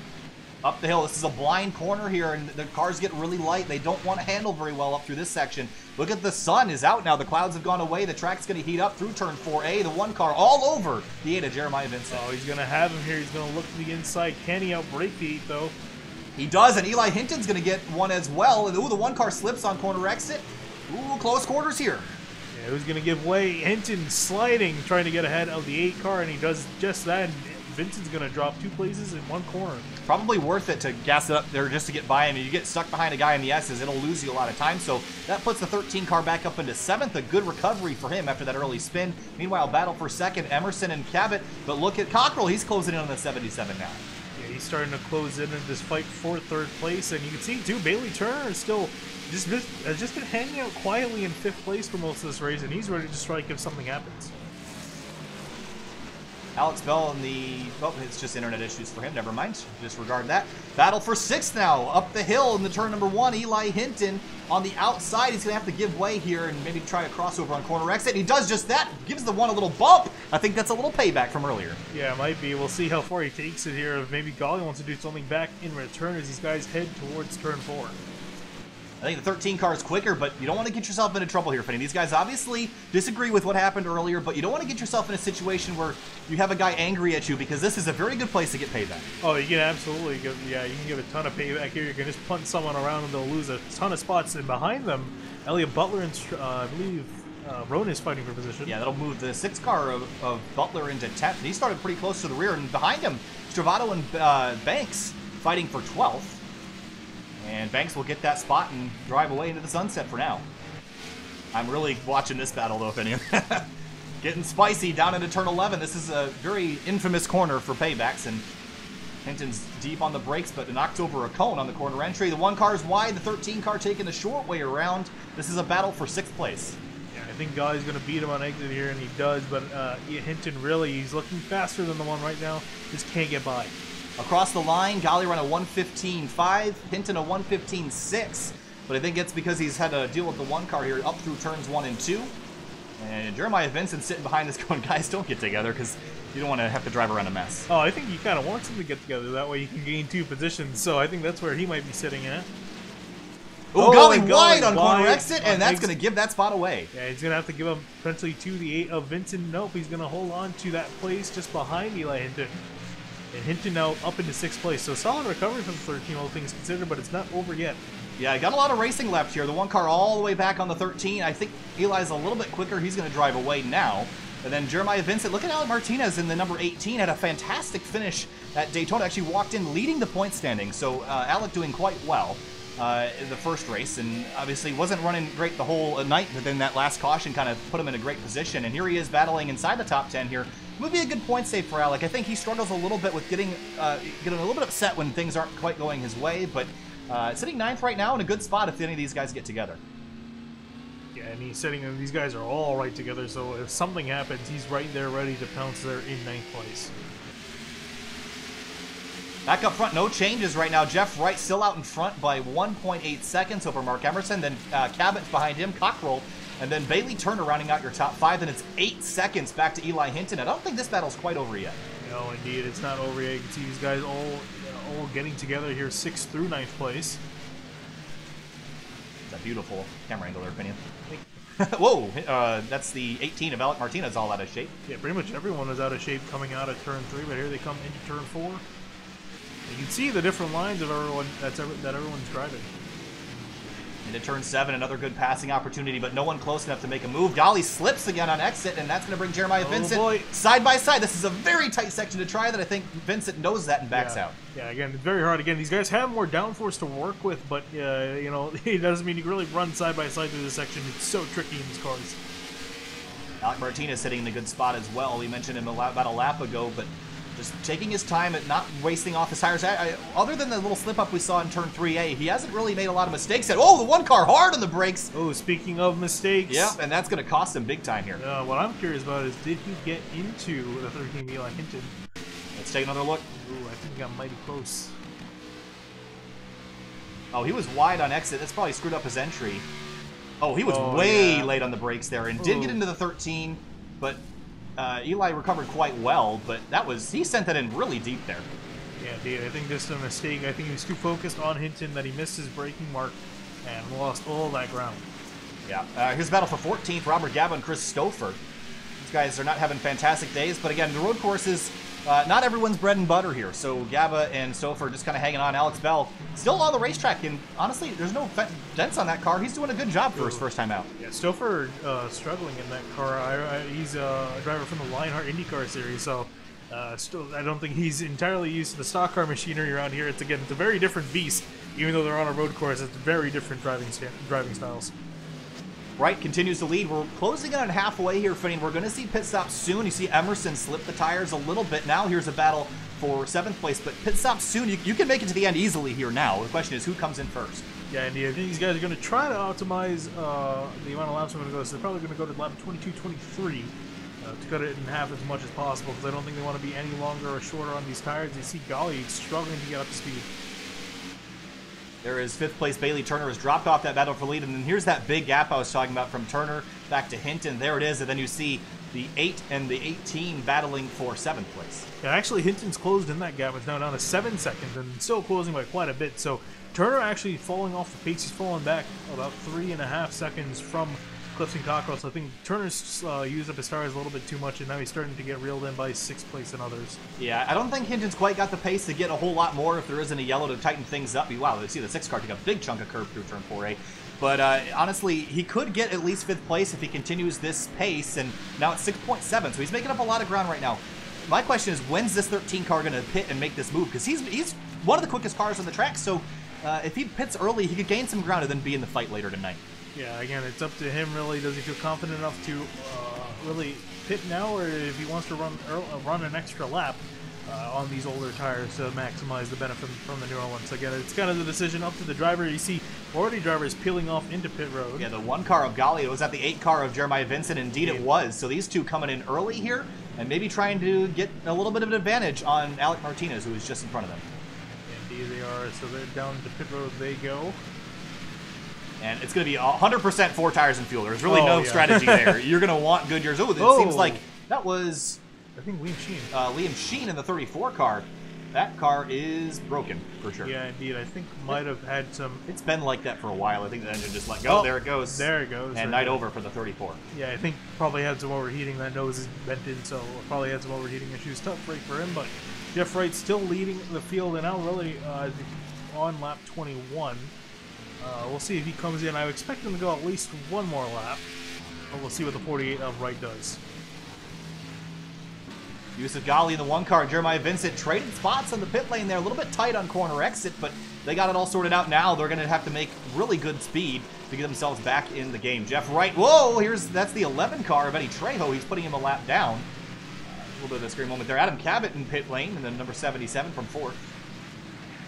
Up the hill, this is a blind corner here, and the cars get really light. They don't want to handle very well up through this section. Look at the sun is out now. The clouds have gone away. The track's going to heat up through turn 4A. The 1 car all over the 8 of Jeremiah Vincent. Oh, he's going to have him here. He's going to look to the inside. Can he outbrake the 8, though? He does, and Eli Hinton's going to get one as well. And ooh, the 1 car slips on corner exit. Ooh, close quarters here. Yeah, who's going to give way? Hinton sliding, trying to get ahead of the 8 car, and he does just that. Vincent's going to drop 2 places in 1 corner. Probably worth it to gas it up there just to get by him. If you get stuck behind a guy in the S's, it'll lose you a lot of time. So that puts the 13 car back up into 7th. A good recovery for him after that early spin. Meanwhile, battle for 2nd, Emerson and Cabot. But look at Cockrell. He's closing in on the 77 now. Yeah, he's starting to close in this fight for 3rd place. And you can see, too, Bailey Turner is still has just been hanging out quietly in 5th place for most of this race. And he's ready to strike if something happens. Alex Bell in the... Oh, it's just internet issues for him. Never mind. Disregard that. Battle for 6th now. Up the hill in the turn number 1. Eli Hinton on the outside. He's going to have to give way here and maybe try a crossover on corner exit. And he does just that. Gives the 1 a little bump. I think that's a little payback from earlier. Yeah, it might be. We'll see how far he takes it here. If maybe Ghali wants to do something back in return as these guys head towards turn 4. I think the 13 car is quicker, but you don't want to get yourself into trouble here, Finney. These guys obviously disagree with what happened earlier, but you don't want to get yourself in a situation where you have a guy angry at you, because this is a very good place to get payback. Oh, you can absolutely give, you can give a ton of payback here. You can just punt someone around and they'll lose a ton of spots. And behind them, Elliot Butler and I believe Ronan is fighting for position. Yeah, that'll move the 6 car of Butler into 10th. He started pretty close to the rear, and behind him, Stravato and Banks fighting for 12th. And Banks will get that spot and drive away into the sunset for now. I'm really watching this battle, though, Finian. Getting spicy down into turn 11. This is a very infamous corner for paybacks, and Hinton's deep on the brakes, but knocks over a cone on the corner entry. The 1 car is wide, the 13 car taking the short way around. This is a battle for 6th place. Yeah, I think Ghali's going to beat him on exit here, and he does, but Hinton really, he's looking faster than the 1 right now. Just can't get by. Across the line, Ghali run a 1:15.5, Hinton a 1:15.6, but I think it's because he's had to deal with the 1 car here up through turns 1 and 2. And Jeremiah Vincent sitting behind this going, guys, don't get together, because you don't want to have to drive around a mess. Oh, I think he kind of wants them to get together. That way he can gain 2 positions, so I think that's where he might be sitting at. Oh, Ghali wide on corner exit, and that's going to give that spot away. Yeah, he's going to have to give him potentially to the 8 of Vincent. Nope, he's going to hold on to that place just behind Eli Hinton. And Hinton now up into 6th place. So solid recovery from the 13, all things considered, but it's not over yet. Yeah, I got a lot of racing left here. The 1 car all the way back on the 13. I think Eli's a little bit quicker. He's going to drive away now. And then Jeremiah Vincent, look at Alec Martinez in the number 18, had a fantastic finish at Daytona, actually walked in leading the point standing. So Alec doing quite well in the first race, and obviously wasn't running great the whole night, but then that last caution kind of put him in a great position. And here he is battling inside the top 10 here. Would be a good point save for Alec. I think he struggles a little bit with getting a little bit upset when things aren't quite going his way, but sitting 9th right now in a good spot if any of these guys get together. Yeah, and he's sitting, and these guys are all right together, so if something happens, he's right there ready to pounce there in 9th place. Back up front, no changes right now. Jeff Wright still out in front by 1.8 seconds over Mark Emerson, then Cabot behind him, Cockrell, and then Bailey Turner rounding out your top 5, and it's 8 seconds back to Eli Hinton. I don't think this battle's quite over yet. No, indeed, it's not over yet. You can see these guys all getting together here, 6th through 9th place. It's a beautiful camera angle, their opinion. Whoa, that's the 18 of Alec Martinez all out of shape. Yeah, pretty much everyone is out of shape coming out of turn 3, but here they come into turn 4. You can see the different lines of everyone that everyone's driving. Into turn 7, another good passing opportunity, but no one close enough to make a move. Golly slips again on exit, and that's going to bring Jeremiah Vincent side by side. This is a very tight section to try that. I think Vincent knows that and backs out. Yeah, again, it's very hard. Again, these guys have more downforce to work with, but, you know, it doesn't mean you can really run side by side through this section. It's so tricky in these cars. Alec Martinez sitting in a good spot as well. We mentioned him about a lap ago, but just taking his time and not wasting off his tires. Other than the little slip-up we saw in turn 3A, he hasn't really made a lot of mistakes yet. Oh, the one car hard on the brakes. Oh, speaking of mistakes. Yep, and that's going to cost him big time here. What I'm curious about is, did he get into the 13 Eli Hinton? Let's take another look. Ooh, I think he got mighty close. Oh, he was wide on exit. That's probably screwed up his entry. Oh, he was way late on the brakes there and did get into the 13, but Eli recovered quite well, but he sent that in really deep there. Yeah, indeed. I think just a mistake. I think he was too focused on Hinton that he missed his braking mark and lost all that ground. Yeah. His battle for 14th, Robert Gaba and Chris Stouffer. These guys are not having fantastic days, but again, the road courses, not everyone's bread and butter here. So Gaba and Stouffer just kind of hanging on. Alex Bell still on the racetrack, and honestly, there's no dents on that car. He's doing a good job for his first time out. Yeah, Stouffer struggling in that car. He's a driver from the Lionheart IndyCar series, so I don't think he's entirely used to the stock car machinery around here. It's a very different beast. Even though they're on a road course, it's very different driving styles. Wright continues to lead. We're closing in on halfway here, Finney. We're going to see pit stops soon. You see Emerson slip the tires a little bit. Now here's a battle for 7th place, but pit stops soon. You can make it to the end easily here now. The question is, who comes in first? Yeah, indeed. I think these guys are going to try to optimize the amount of laps we're going to go. So they're probably going to go to lap 22, 23 to cut it in half as much as possible, because I don't think they want to be any longer or shorter on these tires. You see Golly struggling to get up to speed. There is 5th place. Bailey Turner has dropped off that battle for lead, and then here's that big gap I was talking about from Turner back to Hinton. There it is, and then you see the 8 and the 18 battling for 7th place. Yeah, actually Hinton's closed in that gap. It's now down to 7 seconds and still closing by quite a bit. So Turner actually falling off the pace. He's falling back about 3.5 seconds from Clifton Cockrell. So I think Turner's used up his tires a little bit too much, and now he's starting to get reeled in by 6th place and others. Yeah, I don't think Hinton's quite got the pace to get a whole lot more if there isn't a yellow to tighten things up. Wow, let's see the 6th car take a big chunk of curb through turn 4A. But honestly, he could get at least 5th place if he continues this pace, and now it's 6.7, so he's making up a lot of ground right now. My question is, when's this 13 car going to pit and make this move? Because he's one of the quickest cars on the track, so if he pits early, he could gain some ground and then be in the fight later tonight. Yeah, again, it's up to him, really. Does he feel confident enough to really pit now, or if he wants to run an extra lap on these older tires to maximize the benefit from the newer ones? Again, it's kind of the decision up to the driver. You see already drivers peeling off into pit road. Yeah, the 1 car of Golly was at the 8 car of Jeremiah Vincent. Indeed it was. So these two coming in early here and maybe trying to get a little bit of an advantage on Alec Martinez, who is just in front of them. Indeed they are. So they're down to pit road they go. And it's going to be 100% 4 tires and fuel. There's really no strategy there. You're going to want Goodyears. Oh, it seems like that was, I think, Liam Sheen. Liam Sheen in the 34 car. That car is broken, for sure. Yeah, indeed. I think might have had some... It's been like that for a while. I think the engine just let go. There it goes. There it goes. And night over for the 34. Yeah, I think probably had some overheating. That nose is vented, so probably had some overheating issues. Tough break for him, but Jeff Wright still leading the field, and now really on lap 21. We'll see if he comes in. I expect him to go at least one more lap, but we'll see what the 48 of Wright does. Yusuf Ghali in the one car. Jeremiah Vincent trading spots on the pit lane there. A little bit tight on corner exit, but they got it all sorted out now. They're going to have to make really good speed to get themselves back in the game. Jeff Wright, whoa, that's the 11 car of Eddie Trejo. He's putting him a lap down. A little bit of a scary moment there. Adam Cabot in pit lane, and then number 77 from 4th.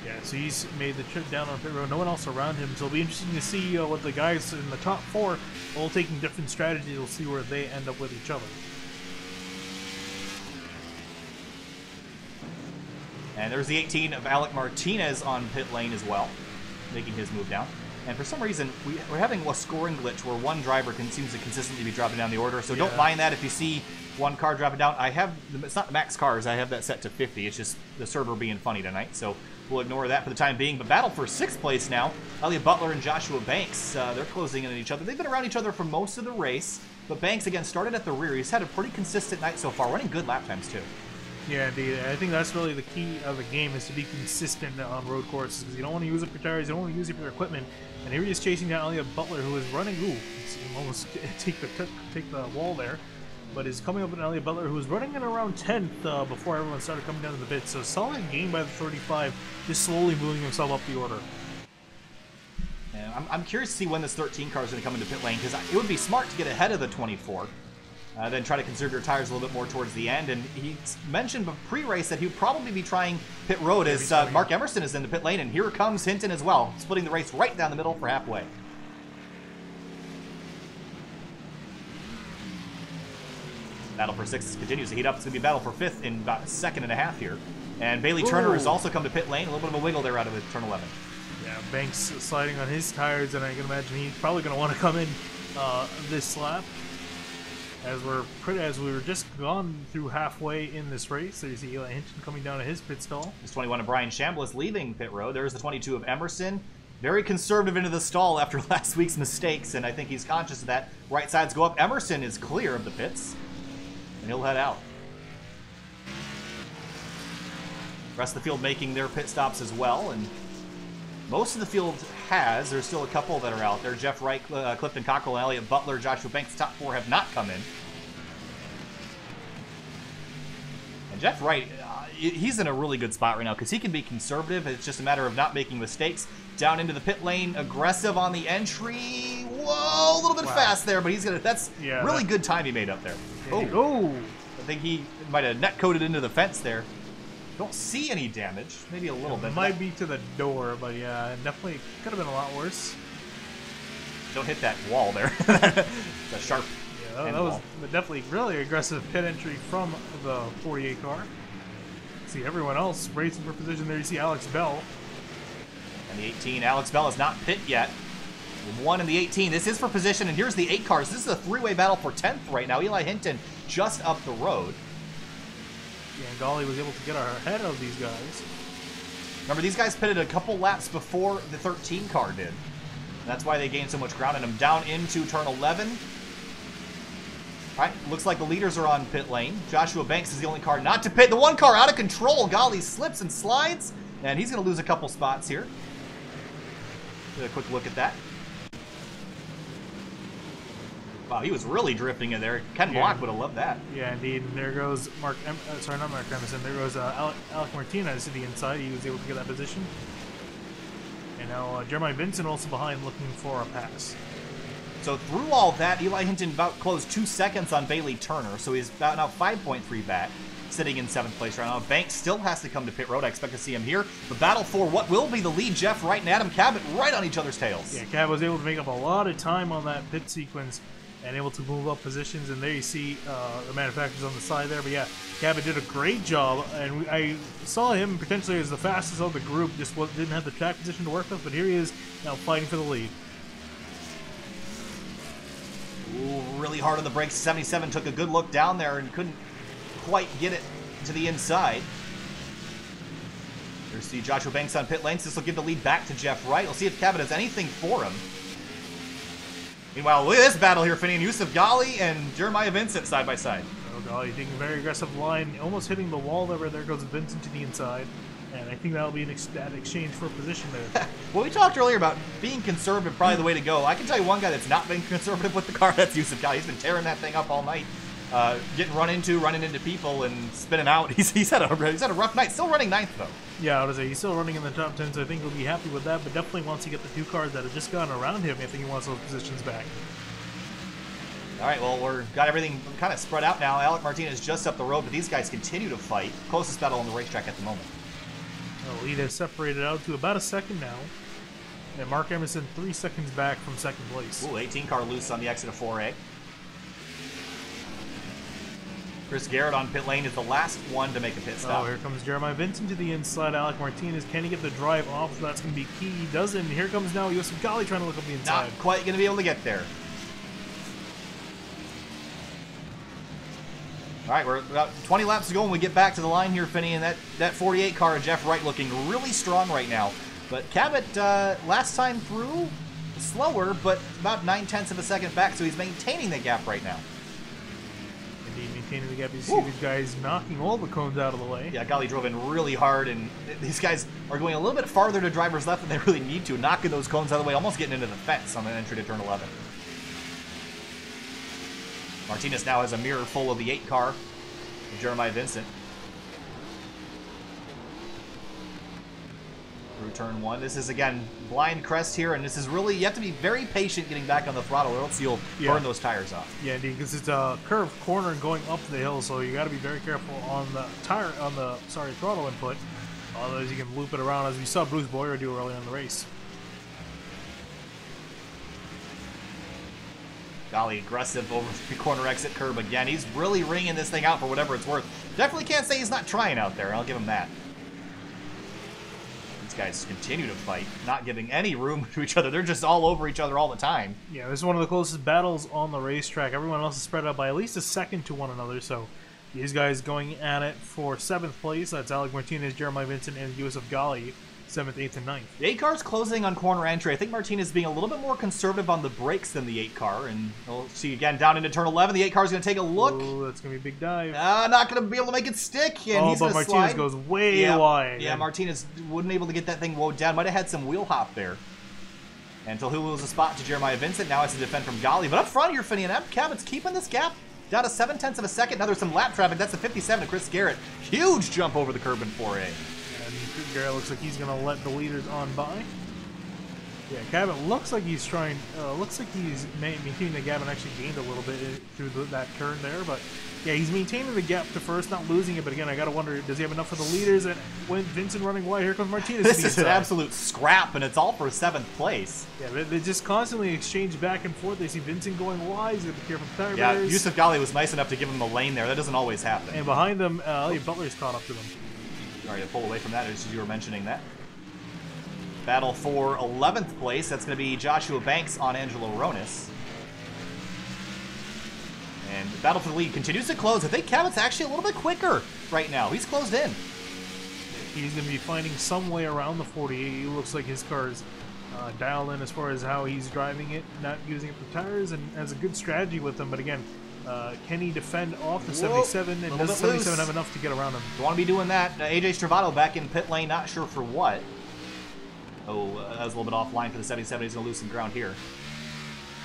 Yeah, so he's made the trip down on pit road. No one else around him, so it'll be interesting to see what the guys in the top 4, all taking different strategies. We'll see where they end up with each other. And there's the 18 of Alec Martinez on pit lane as well, making his move down. And for some reason, we're having a scoring glitch where one driver seems to consistently be dropping down the order. So don't mind that if you see one car dropping down. It's not the max cars. I have that set to 50. It's just the server being funny tonight. So we'll ignore that for the time being. But battle for 6th place now. Elliot Butler and Joshua Banks, they're closing in on each other. They've been around each other for most of the race. But Banks, again, started at the rear. He's had a pretty consistent night so far, running good lap times, too. Yeah, indeed. I think that's really the key of the game, is to be consistent on road courses, because you don't want to use up your tires, you don't want to use up your equipment. And here he is chasing down Elliot Butler, who is running. Ooh, almost take the wall there. But is coming up with Elliot Butler, who was running in around 10th before everyone started coming down to the pit. So solid gain by the 35, just slowly moving himself up the order. And I'm curious to see when this 13 car is going to come into pit lane, because it would be smart to get ahead of the 24. Then try to conserve your tires a little bit more towards the end. And he mentioned pre-race that he would probably be trying pit road as Mark Emerson is in the pit lane. And here comes Hinton as well, splitting the race right down the middle for halfway. Battle for 6 continues to heat up. It's going to be battle for 5th in about a second and a half here. And Bailey Turner has also come to pit lane. A little bit of a wiggle there out of turn 11. Yeah, Banks sliding on his tires, and I can imagine he's probably going to want to come in this lap. As we were just gone through halfway in this race, there's Eli Hinton coming down to his pit stall. There's 21 of Brian Chambliss leaving pit road. There's the 22 of Emerson. Very conservative into the stall after last week's mistakes, and I think he's conscious of that. Right sides go up. Emerson is clear of the pits, and he'll head out. Rest of the field making their pit stops as well, and most of the field has. There's still a couple that are out there. Jeff Wright, Clifton Cockrell, Elliot Butler, Joshua Banks, top 4 have not come in. And Jeff Wright, he's in a really good spot right now because he can be conservative. It's just a matter of not making mistakes. Down into the pit lane, aggressive on the entry. Whoa, a little bit fast there, but that's really good time he made up there. Oh, I think he might have net coated into the fence there. Don't see any damage. Maybe a little bit. Might be to the door, but yeah, definitely could have been a lot worse. Don't hit that wall there. It's a sharp. Yeah, that was definitely really aggressive pit entry from the 48 car. See everyone else racing for position there. You see Alex Bell. And the 18, Alex Bell is not pit yet. 1 in the 18. This is for position, and here's the 8 cars. This is a 3-way battle for 10th right now. Eli Hinton just up the road. Yeah, and Ghali was able to get ahead of these guys. Remember, these guys pitted a couple laps before the 13 car did. That's why they gained so much ground, and I'm down into turn 11. All right, looks like the leaders are on pit lane. Joshua Banks is the only car not to pit. The one car out of control. Ghali slips and slides, and he's going to lose a couple spots here. Get a quick look at that. Wow, he was really drifting in there. Ken Block would have loved that. Yeah, indeed. And there goes not Mark Emerson. There goes Alec Martinez to the inside. He was able to get that position. And now Jeremiah Vincent also behind, looking for a pass. So through all that, Eli Hinton about closed 2 seconds on Bailey Turner. So he's about now 5.3 back, sitting in 7th place right now. Banks still has to come to pit road. I expect to see him here. The battle for what will be the lead, Jeff Wright and Adam Cabot right on each other's tails. Yeah, Cabot was able to make up a lot of time on that pit sequence and able to move up positions, and there you see the manufacturers on the side there. But yeah, Cabot did a great job, and I saw him potentially as the fastest of the group, just didn't have the track position to work with, but here he is now fighting for the lead. Ooh, really hard on the brakes. 77 took a good look down there and couldn't quite get it to the inside. There's the Joshua Banks on pit lanes. This will give the lead back to Jeff Wright. We'll see if Cabot has anything for him. Meanwhile, look at this battle here, Finney and Yusuf Ghali and Jeremiah Vincent side by side. Oh, Ghali taking a very aggressive line, almost hitting the wall there, where there goes Vincent to the inside. And I think that'll be an exchange for position there. Well, we talked earlier about being conservative, probably the way to go. I can tell you one guy that's not been conservative with the car, that's Yusuf Ghali. He's been tearing that thing up all night. getting running into people and spinning out. He's had a rough night. Still running 9th though. Yeah, I would say he's still running in the top 10, so I think he'll be happy with that. But definitely once he get the 2 cars that have just gone around him, I think he wants those positions back. All right, well, we've got everything kind of spread out now. Alec Martinez just up the road, but these guys continue to fight. Closest battle on the racetrack at the moment. The lead has separated out to about a second now. And Mark Emerson 3 seconds back from second place. Ooh, 18 car loose on the exit of 4A. Chris Garrett on pit lane is the last one to make a pit stop. Oh, here comes Jeremiah Vincent to the inside. Alec Martinez, can he get the drive off? That's going to be key. He doesn't. Here comes now Yosef Gali trying to look up the inside. Not quite going to be able to get there. All right, we're about 20 laps to go when we get back to the line here, Finney, and that 48 car of Jeff Wright looking really strong right now. But Cabot, last time through, slower, but about 9/10 of a second back, so he's maintaining the gap right now. Indeed, maintaining the gap. You see these guys knocking all the cones out of the way. Yeah, Gali drove in really hard, and these guys are going a little bit farther to driver's left than they really need to, knocking those cones out of the way, almost getting into the fence on the entry to turn 11. Martinez now has a mirror full of the 8 car of Jeremiah Vincent. Through turn 1. This is, again, blind crest here, and this is really, you have to be very patient getting back on the throttle, or else you'll burn those tires off. Yeah, indeed, because it's a curved corner and going up the hill, so you got to be very careful on the throttle input. Otherwise, you can loop it around, as we saw Bruce Boyer do early in the race. Gali aggressive over the corner exit curb again. He's really ringing this thing out for whatever it's worth. Definitely can't say he's not trying out there. I'll give him that. These guys continue to fight, not giving any room to each other. They're just all over each other all the time. Yeah, this is one of the closest battles on the racetrack. Everyone else is spread out by at least a second to one another, so these guys going at it for 7th place. That's Alec Martinez, Jeremiah Vincent, and Yosef Gali. 7th, 8th, and 9th. The 8 car's closing on corner entry. I think Martinez being a little bit more conservative on the brakes than the 8 car. And we'll see again down into turn 11. The 8 car's going to take a look. Oh, that's going to be a big dive. Not going to be able to make it stick. And he's but Martinez goes way wide. Yeah, Martinez wasn't able to get that thing wound down. Might have had some wheel hop there. Until he loses a spot to Jeremiah Vincent. Now it's a defend from Gali. But up front here, Finney, and Cabot's keeping this gap down to 7/10 of a second. Now there's some lap traffic. That's a 57 to Chris Garrett. Huge jump over the curb in 4A. Garrett looks like he's going to let the leaders on by. Yeah, Cabot looks like he's trying, looks like he's maintaining the gap and actually gained a little bit through that turn there. But yeah, he's maintaining the gap to first, not losing it. But again, I got to wonder, does he have enough for the leaders? And when Vincent running wide, here comes Martinez. This is an absolute scrap, and it's all for 7th place. Yeah, they just constantly exchange back and forth. They see Vincent going wide. He's got to be careful with tire barriers. Yusuf Gali was nice enough to give him the lane there. That doesn't always happen. And behind them, Elliot Butler's caught up to them. Sorry to pull away from that as you were mentioning that. Battle for 11th place. That's going to be Joshua Banks on Angelo Ronis. And the battle for the lead continues to close. I think Cabot's actually a little bit quicker right now. He's closed in. He's going to be finding some way around the 48. He looks like his car's dialed in as far as how he's driving it, not using it for tires, and has a good strategy with them. But again, can he defend off the 77? And does 77 have enough to get around him? Don't want to be doing that. AJ Stravato back in pit lane, not sure for what. Oh, that was a little bit offline for the 77. He's going to lose some ground here.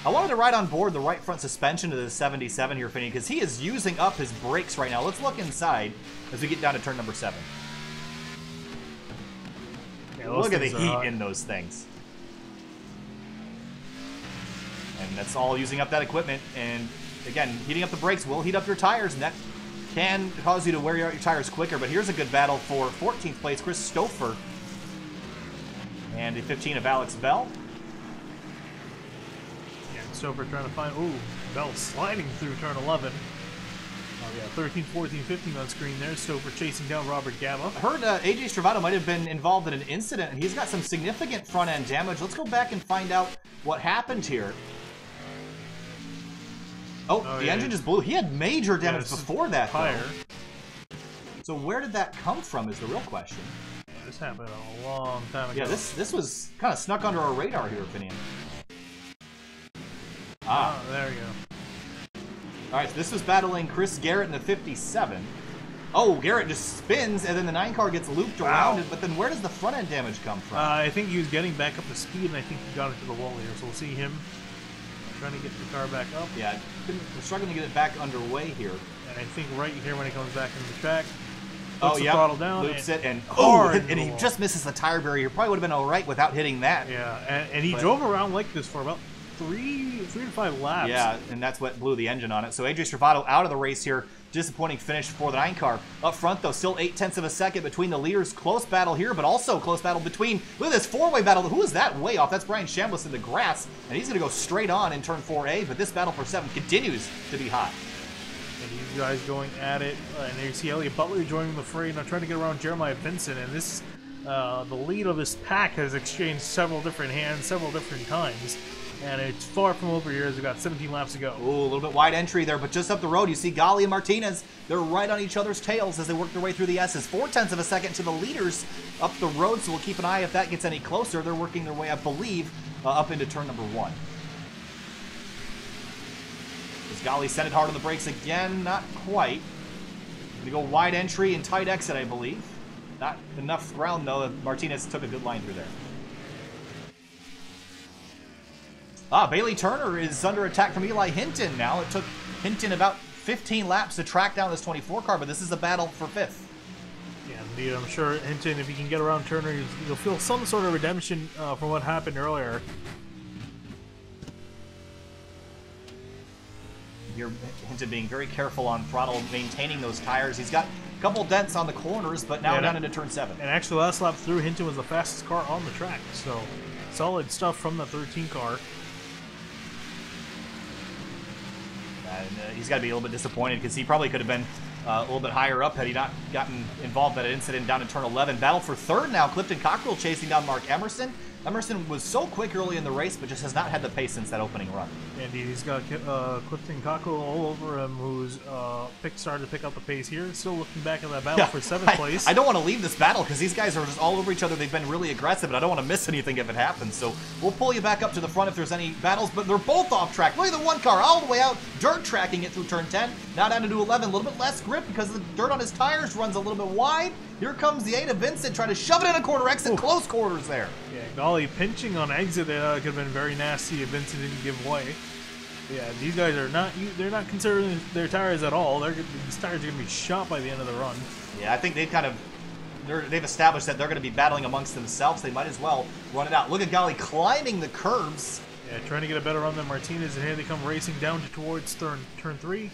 I wanted to ride on board the right front suspension to the 77 here, Finney, because he is using up his brakes right now. Let's look inside as we get down to turn number 7. Yeah, look at the heat in those things. And that's all using up that equipment. And again, heating up the brakes will heat up your tires, and that can cause you to wear out your tires quicker. But here's a good battle for 14th place, Chris Stouffer. And the 15 of Alex Bell. Yeah, Stouffer trying to find... Ooh, Bell sliding through turn 11. Oh yeah, 13, 14, 15 on screen there. Stouffer chasing down Robert Gava. I heard AJ Stravato might have been involved in an incident, and he's got some significant front-end damage. Let's go back and find out what happened here. Oh, the engine just blew. He had major damage before that, fire. Though. So where did that come from is the real question. Yeah, this happened a long time ago. Yeah, this was kind of snuck under our radar here, Finian. Ah, there you go. All right, so this was battling Chris Garrett in the 57. Oh, Garrett just spins, and then the 9 car gets looped around it, but then where does the front-end damage come from? I think he was getting back up to speed, and I think he got into the wall here, so we'll see him trying trying to get the car back up. Yeah, we're struggling to get it back underway here. And I think right here when he comes back into the track, Oh, yeah. throttle down, Loops it, and hard and he roll. just misses the tire barrier. Probably would have been all right without hitting that. Yeah, and he drove around like this for about three to 5 laps. Yeah, and that's what blew the engine on it. So Adrian Travato out of the race here. Disappointing finish for the 9 car. Up front, though, still 0.8 of a second between the leaders. Close battle here, but also close battle between, look at this 4-way battle. Who is that way off? That's Brian Chambliss in the grass, and he's going to go straight on in turn 4A, but this battle for 7 continues to be hot. And these guys going at it, and there you see Elliott Butler joining the fray, now trying to get around Jeremiah Vincent, and this, the lead of this pack has exchanged several different hands, several different times, and it's far from over here as we've got 17 laps to go. Ooh, a little bit wide entry there, but just up the road, you see Gali and Martinez. They're right on each other's tails as they work their way through the S's. 0.4 of a second to the leaders up the road, so we'll keep an eye if that gets any closer. They're working their way, I believe, up into turn number 1. Does Gali send it hard on the brakes again? Not quite. Gonna go wide entry and tight exit, I believe. Not enough ground, though. Martinez took a good line through there. Bailey Turner is under attack from Eli Hinton now. It took Hinton about 15 laps to track down this 24 car, but this is a battle for 5th. Yeah, indeed. I'm sure Hinton, if he can get around Turner, you'll feel some sort of redemption from what happened earlier. Here, Hinton being very careful on throttle, maintaining those tires. He's got a couple dents on the corners, but now down into turn 7. And actually, last lap through, Hinton was the fastest car on the track. So, solid stuff from the 13 car. And he's got to be a little bit disappointed because he probably could have been a little bit higher up had he not gotten involved in that incident down in turn 11. Battle for 3rd now. Clifton Cockrell chasing down Mark Emerson. Emerson was so quick early in the race, but just has not had the pace since that opening run. Indeed, he's got Clifton Cockrell all over him, who's started to pick up the pace here. Still looking back at that battle for 7th place. I don't want to leave this battle because these guys are just all over each other. They've been really aggressive, but I don't want to miss anything if it happens. So we'll pull you back up to the front if there's any battles, but they're both off track. Look at the 1 car all the way out, dirt tracking it through turn 10. Now down into 11, a little bit less grip because the dirt on his tires runs a little bit wide. Here comes the 8 of Vincent trying to shove it in a corner exit. Ooh. Close quarters there. Yeah, golly, pinching on exit could have been very nasty if Vincent didn't give way. Yeah, these guys are they're not considering their tires at all. These tires are going to be shot by the end of the run. Yeah, I think they've established that they're going to be battling amongst themselves. They might as well run it out. Look at Gali climbing the curbs. Yeah, trying to get a better run than Martinez, and here they come racing down towards turn 3.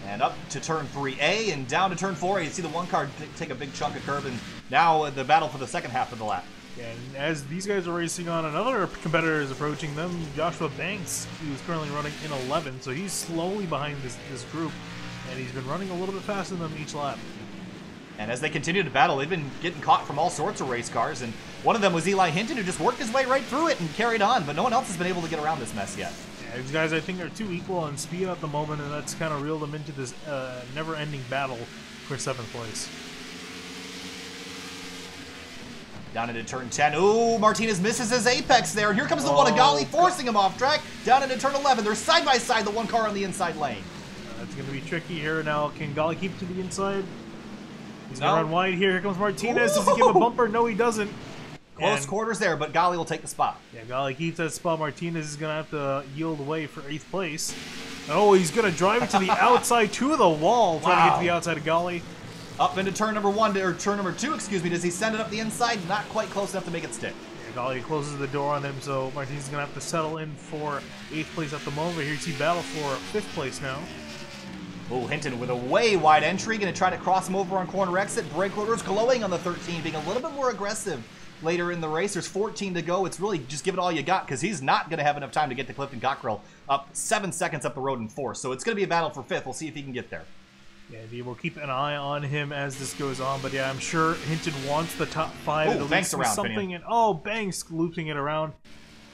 And up to turn 3A and down to turn 4A. You see the 1 car take a big chunk of curb, and now the battle for the second half of the lap. Yeah, and as these guys are racing on, another competitor is approaching them, Joshua Banks, who's currently running in 11, so he's slowly behind this group, and he's been running a little bit faster than them each lap. And as they continue to battle, they've been getting caught from all sorts of race cars, and one of them was Eli Hinton, who just worked his way right through it and carried on, but no one else has been able to get around this mess yet. Yeah, these guys, I think, are too equal on speed at the moment, and that's kind of reeled them into this never-ending battle for 7th place. Down into turn 10. Ooh, Martinez misses his apex there. Here comes the 1 of Gali, forcing him off track. Down into turn 11. They're side by side, the 1 car on the inside lane. That's going to be tricky here. Now, can Gali keep to the inside? He's going to run wide here. Here comes Martinez. Does he give a bumper? No, he doesn't. Close quarters there, but Gali will take the spot. Yeah, Gali keeps that spot. Martinez is going to have to yield away for 8th place. Oh, he's going to drive it to the outside, to the wall, trying to get to the outside of Gali. Up into turn number 1, or turn number 2, excuse me. Does he send it up the inside? Not quite close enough to make it stick. Yeah, Gali closes the door on him, so Martinez is going to have to settle in for 8th place at the moment. Here you see battle for 5th place now. Oh, Hinton with a way wide entry. Going to try to cross him over on corner exit. Brake rotors glowing on the 13, being a little bit more aggressive later in the race. There's 14 to go. It's really just give it all you got because he's not going to have enough time to get to Clifton Cockrell up 7 seconds up the road in 4th. So it's going to be a battle for 5th. We'll see if he can get there. Yeah, we'll keep an eye on him as this goes on, but yeah, I'm sure Hinton wants the top 5 at least around something. And Banks looping it around,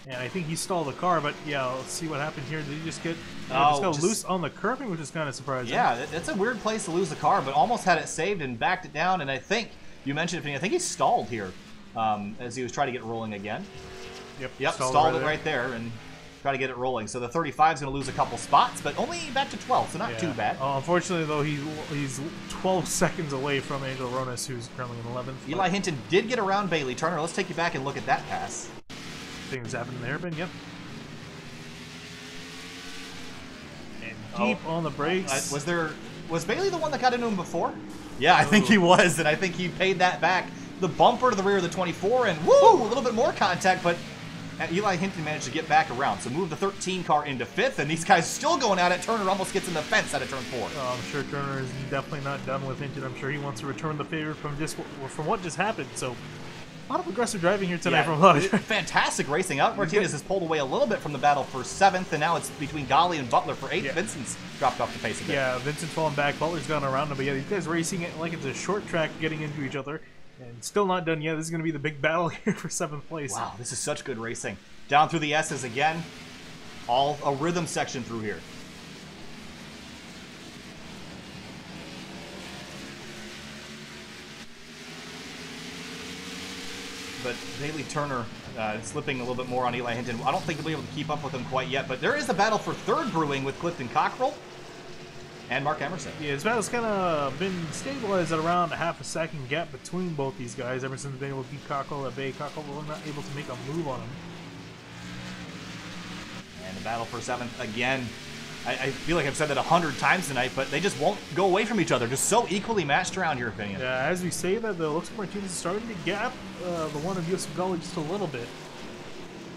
and I think he stalled the car. But yeah, let's see what happened here. Did he just get just loose on the curbing, which is kind of surprising? Yeah, it's a weird place to lose the car, but almost had it saved and backed it down. And I think you mentioned it, I think he stalled here as he was trying to get rolling again. Yep, stalled it right there and try to get it rolling. So the 35 is going to lose a couple spots, but only back to 12, so not too bad. Unfortunately, though, he's 12 seconds away from Angel Ronas, who's currently in 11th. Eli Hinton did get around Bailey Turner. Let's take you back and look at that pass. Things happened in the hairpin, yep. deep on the brakes. Was Bailey the one that got into him before? Yeah, I think he was, and I think he paid that back. The bumper to the rear of the 24, and woo, a little bit more contact, but Eli Hinton managed to get back around. So move the 13 car into 5th, and these guys still going at it. Turner almost gets in the fence out of turn 4. Oh, I'm sure Turner is definitely not done with Hinton. I'm sure he wants to return the favor from what just happened. So a lot of aggressive driving here tonight from Hutch. Fantastic racing out. Martinez has pulled away a little bit from the battle for 7th, and now it's between Golly and Butler for 8th. Yeah. Vincent's dropped off the pace a bit. Yeah, Vincent's falling back. Butler's gone around him, but yeah, these guys racing it like it's a short track, getting into each other, and still not done yet. This is going to be the big battle here for 7th place. Wow, this is such good racing. Down through the S's again. All a rhythm section through here. But Bailey Turner slipping a little bit more on Eli Hinton. I don't think he'll be able to keep up with him quite yet, but there is a battle for 3rd brewing with Clifton Cockrell and Mark Emerson. Yeah, this battle's kind of been stabilized at around a half a second gap between both these guys. Emerson's been able to keep Cockrell at bay. Cockrell was not able to make a move on him. And the battle for 7th again. I feel like I've said that 100 times tonight, but they just won't go away from each other. Just so equally matched around, your opinion. Yeah, as we say that, the looks like Martinez is starting to gap the one of Yusuf Gali just a little bit.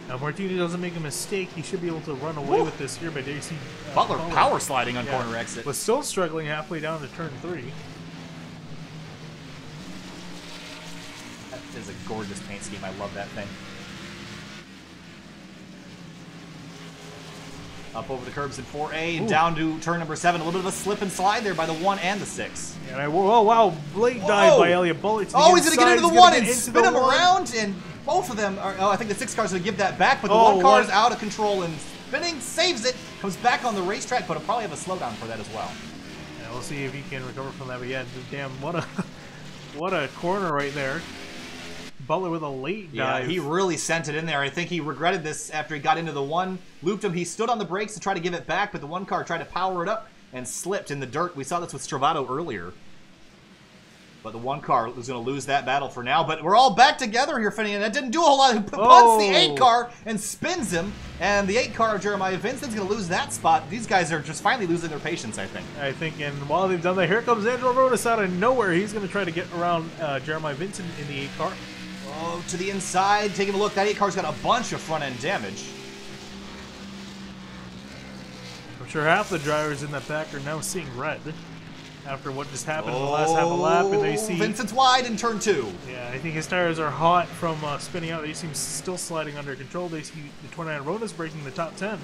Now, if Martinez doesn't make a mistake, he should be able to run away with this here, but there you see Butler power sliding on corner exit. Was still struggling halfway down to turn 3. That is a gorgeous paint scheme. I love that thing. Up over the curbs in 4A and down to turn number 7. A little bit of a slip and slide there by the 1 and the 6. And oh wow, late dive by Elliott Bullard. Oh, he's going to get into the 1 and spin him around, and both of them are, I think the 6 car's going to give that back, but the 1 car is out of control and spinning, saves it, comes back on the racetrack, but he'll probably have a slowdown for that as well. Yeah, we'll see if he can recover from that, but yeah, damn, what a corner right there. Butler with a late dive. Yeah, he really sent it in there. I think he regretted this after he got into the 1. Looped him. He stood on the brakes to try to give it back, but the 1 car tried to power it up and slipped in the dirt. We saw this with Stravato earlier. But the 1 car was going to lose that battle for now. But we're all back together here, Finney, and that didn't do a whole lot. He punts the 8 car and spins him. And the 8 car, Jeremiah Vincent's going to lose that spot. These guys are just finally losing their patience, I think. And while they've done that, here comes Angelo Rodas out of nowhere. He's going to try to get around Jeremiah Vincent in the 8 car. Oh, to the inside, taking a look. That 8 car's got a bunch of front-end damage. I'm sure half the drivers in that back are now seeing red after what just happened in the last half a lap. And they see Vincent's wide in turn 2. Yeah, I think his tires are hot from spinning out. They seem still sliding under control. They see the 29 Ronas breaking the top 10.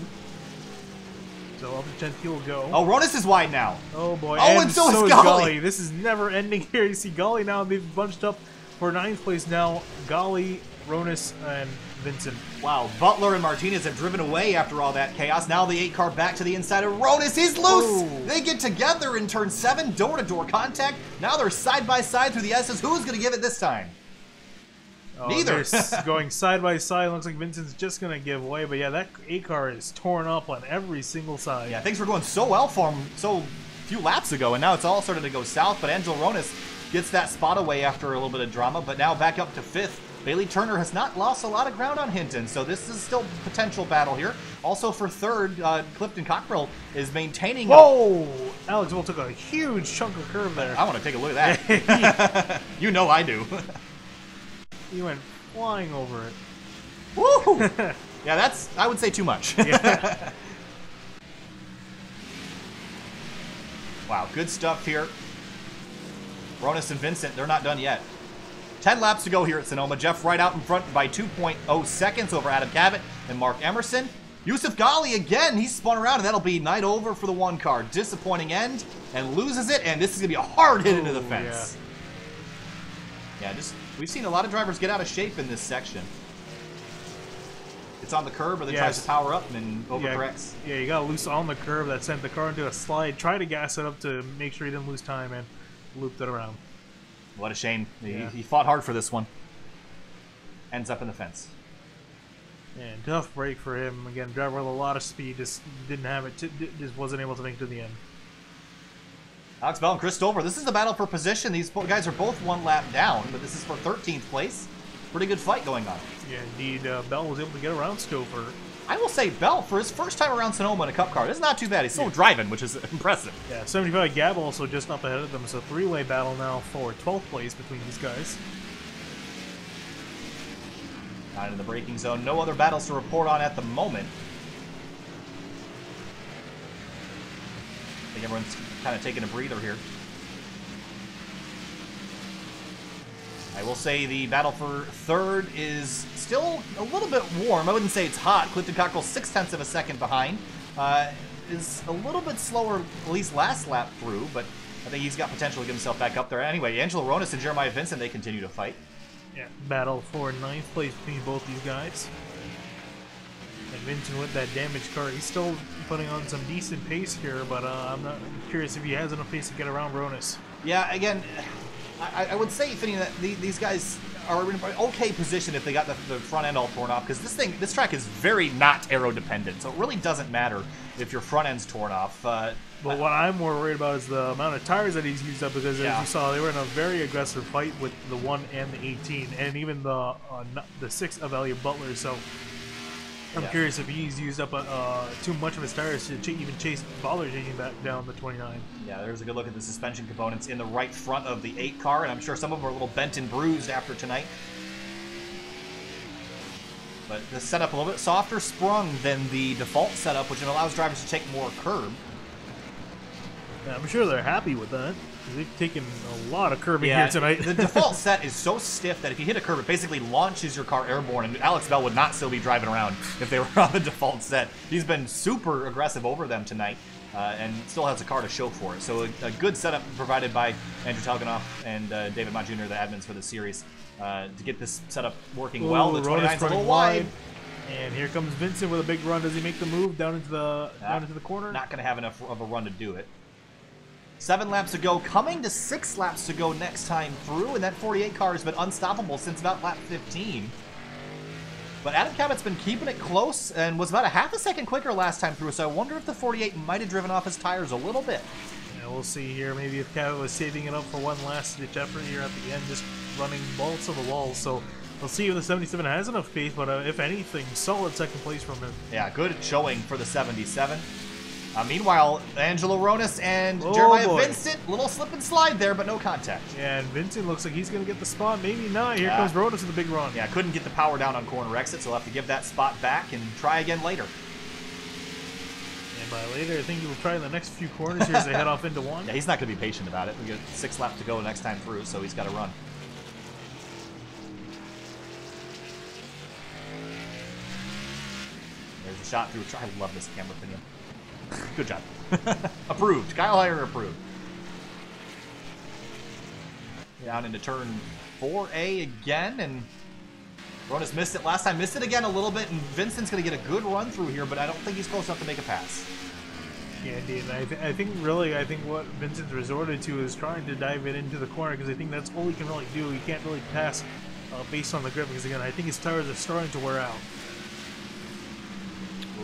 So up to 10th will go. Oh, Ronas is wide now. Oh boy. Oh, and so is Golly. This is never ending here. You see Golly now, they've bunched up for 9th place now. Golly, Ronas, and Vincent. Wow, Butler and Martinez have driven away after all that chaos. Now the 8 car back to the inside of Ronas. He's loose! Oh. They get together in turn 7, door-to-door contact. Now they're side by side through the S's. Who's going to give it this time? Oh, Neither. Going side by side. Looks like Vincent's just going to give way. But yeah, that 8 car is torn up on every single side. Yeah, things were going so well for him so few laps ago, and now it's all starting to go south. But Angelo Ronas gets that spot away after a little bit of drama, but now back up to 5th. Bailey Turner has not lost a lot of ground on Hinton, so this is still a potential battle here. Also for 3rd, Clifton Cockrell is maintaining... Whoa! Alex Will took a huge chunk of curve there. I want to take a look at that. You know I do. He went flying over it. Woo! Yeah, that's, I would say, too much. Yeah. Wow, good stuff here. Ronas and Vincent, they're not done yet. 10 laps to go here at Sonoma. Jeff Wright out in front by 2.0 seconds over Adam Cabot and Mark Emerson. Yusuf Gali again, he's spun around, and that'll be night over for the 1 car. Disappointing end, and loses it, and this is going to be a hard hit into the fence. Yeah, just we've seen a lot of drivers get out of shape in this section. It's on the curb, or then tries to power up and overcorrects. Yeah, you got loose on the curb that sent the car into a slide. Try to gas it up to make sure he didn't lose time, and looped it around. What a shame. Yeah. He fought hard for this one. Ends up in the fence. And tough break for him. Again, driver with a lot of speed, just didn't have it. Just wasn't able to make it to the end. Alex Bell and Chris Stover. This is the battle for position. These guys are both 1 lap down, but this is for 13th place. Pretty good fight going on. Yeah, indeed. Bell was able to get around Stover. I will say, Bell, for his first time around Sonoma in a Cup car, this is not too bad. He's still driving, which is impressive. Yeah, 75 Gab also just up ahead of them. So three-way battle now for 12th place between these guys. Not in the braking zone. No other battles to report on at the moment. I think everyone's kind of taking a breather here. I will say the battle for third is still a little bit warm. I wouldn't say it's hot. Clifton Cockrell 0.6 of a second behind. Is a little bit slower, at least last lap through, but I think he's got potential to get himself back up there. Anyway, Angelo Ronas and Jeremiah Vincent, they continue to fight. Yeah, battle for 9th place between both these guys. And Vincent with that damaged car, he's still putting on some decent pace here, but I'm curious if he has enough pace to get around Ronas. Yeah, again, I would say, Finney, that these guys are in an okay position if they got the front end all torn off, because this track is very not aero dependent, so it really doesn't matter if your front end's torn off. But what I'm more worried about is the amount of tires that he's used up, because as you saw, they were in a very aggressive fight with the 1 and the 18, and even the 6 of Elliot Butler. So I'm curious if he's used up too much of his tires to even chase Butler taking back down the 29. Yeah, there's a good look at the suspension components in the right front of the 8 car, and I'm sure some of them are a little bent and bruised after tonight. But the setup a little bit softer sprung than the default setup, which allows drivers to take more curb. Yeah, I'm sure they're happy with that. They've taken a lot of curbing here tonight. The default set is so stiff that if you hit a curb, it basically launches your car airborne, and Alex Bell would not still be driving around if they were on the default set. He's been super aggressive over them tonight, and still has a car to show for it. So a good setup provided by Andrew Telganoff and David Mott Jr., the admins for the series, to get this setup working well. The 29's a little wide. And here comes Vincent with a big run. Does he make the move down into the corner? Not going to have enough of a run to do it. 7 laps to go, coming to 6 laps to go next time through, and that 48 car has been unstoppable since about lap 15. But Adam Cabot's been keeping it close and was about a half a second quicker last time through, so I wonder if the 48 might have driven off his tires a little bit. Yeah, we'll see here. Maybe if Cabot was saving it up for one last ditch effort here at the end, just running balls to the walls. So we'll see if the 77 has enough pace, but if anything, solid second place from him. Yeah, good showing for the 77. Meanwhile, Angelo Ronas and Jeremiah Vincent, little slip and slide there, but no contact. Yeah, and Vincent looks like he's going to get the spot. Maybe not. Here comes Ronas with a big run. Yeah, couldn't get the power down on corner exit, so he'll have to give that spot back and try again later. And by later, I think he will try in the next few corners here as they head off into 1. Yeah, he's not going to be patient about it. We got 6 laps to go next time through, so he's got to run. There's a shot through. I love this camera opinion. Good job. Approved. Kyle Heyer approved. Down into turn 4A again, and Ronas missed it last time. Missed it again a little bit, and Vincent's going to get a good run through here, but I don't think he's close enough to make a pass. Yeah, indeed. I think what Vincent's resorted to is trying to dive it into the corner, because I think that's all he can really do. He can't really pass based on the grip, because again, I think his tires are starting to wear out.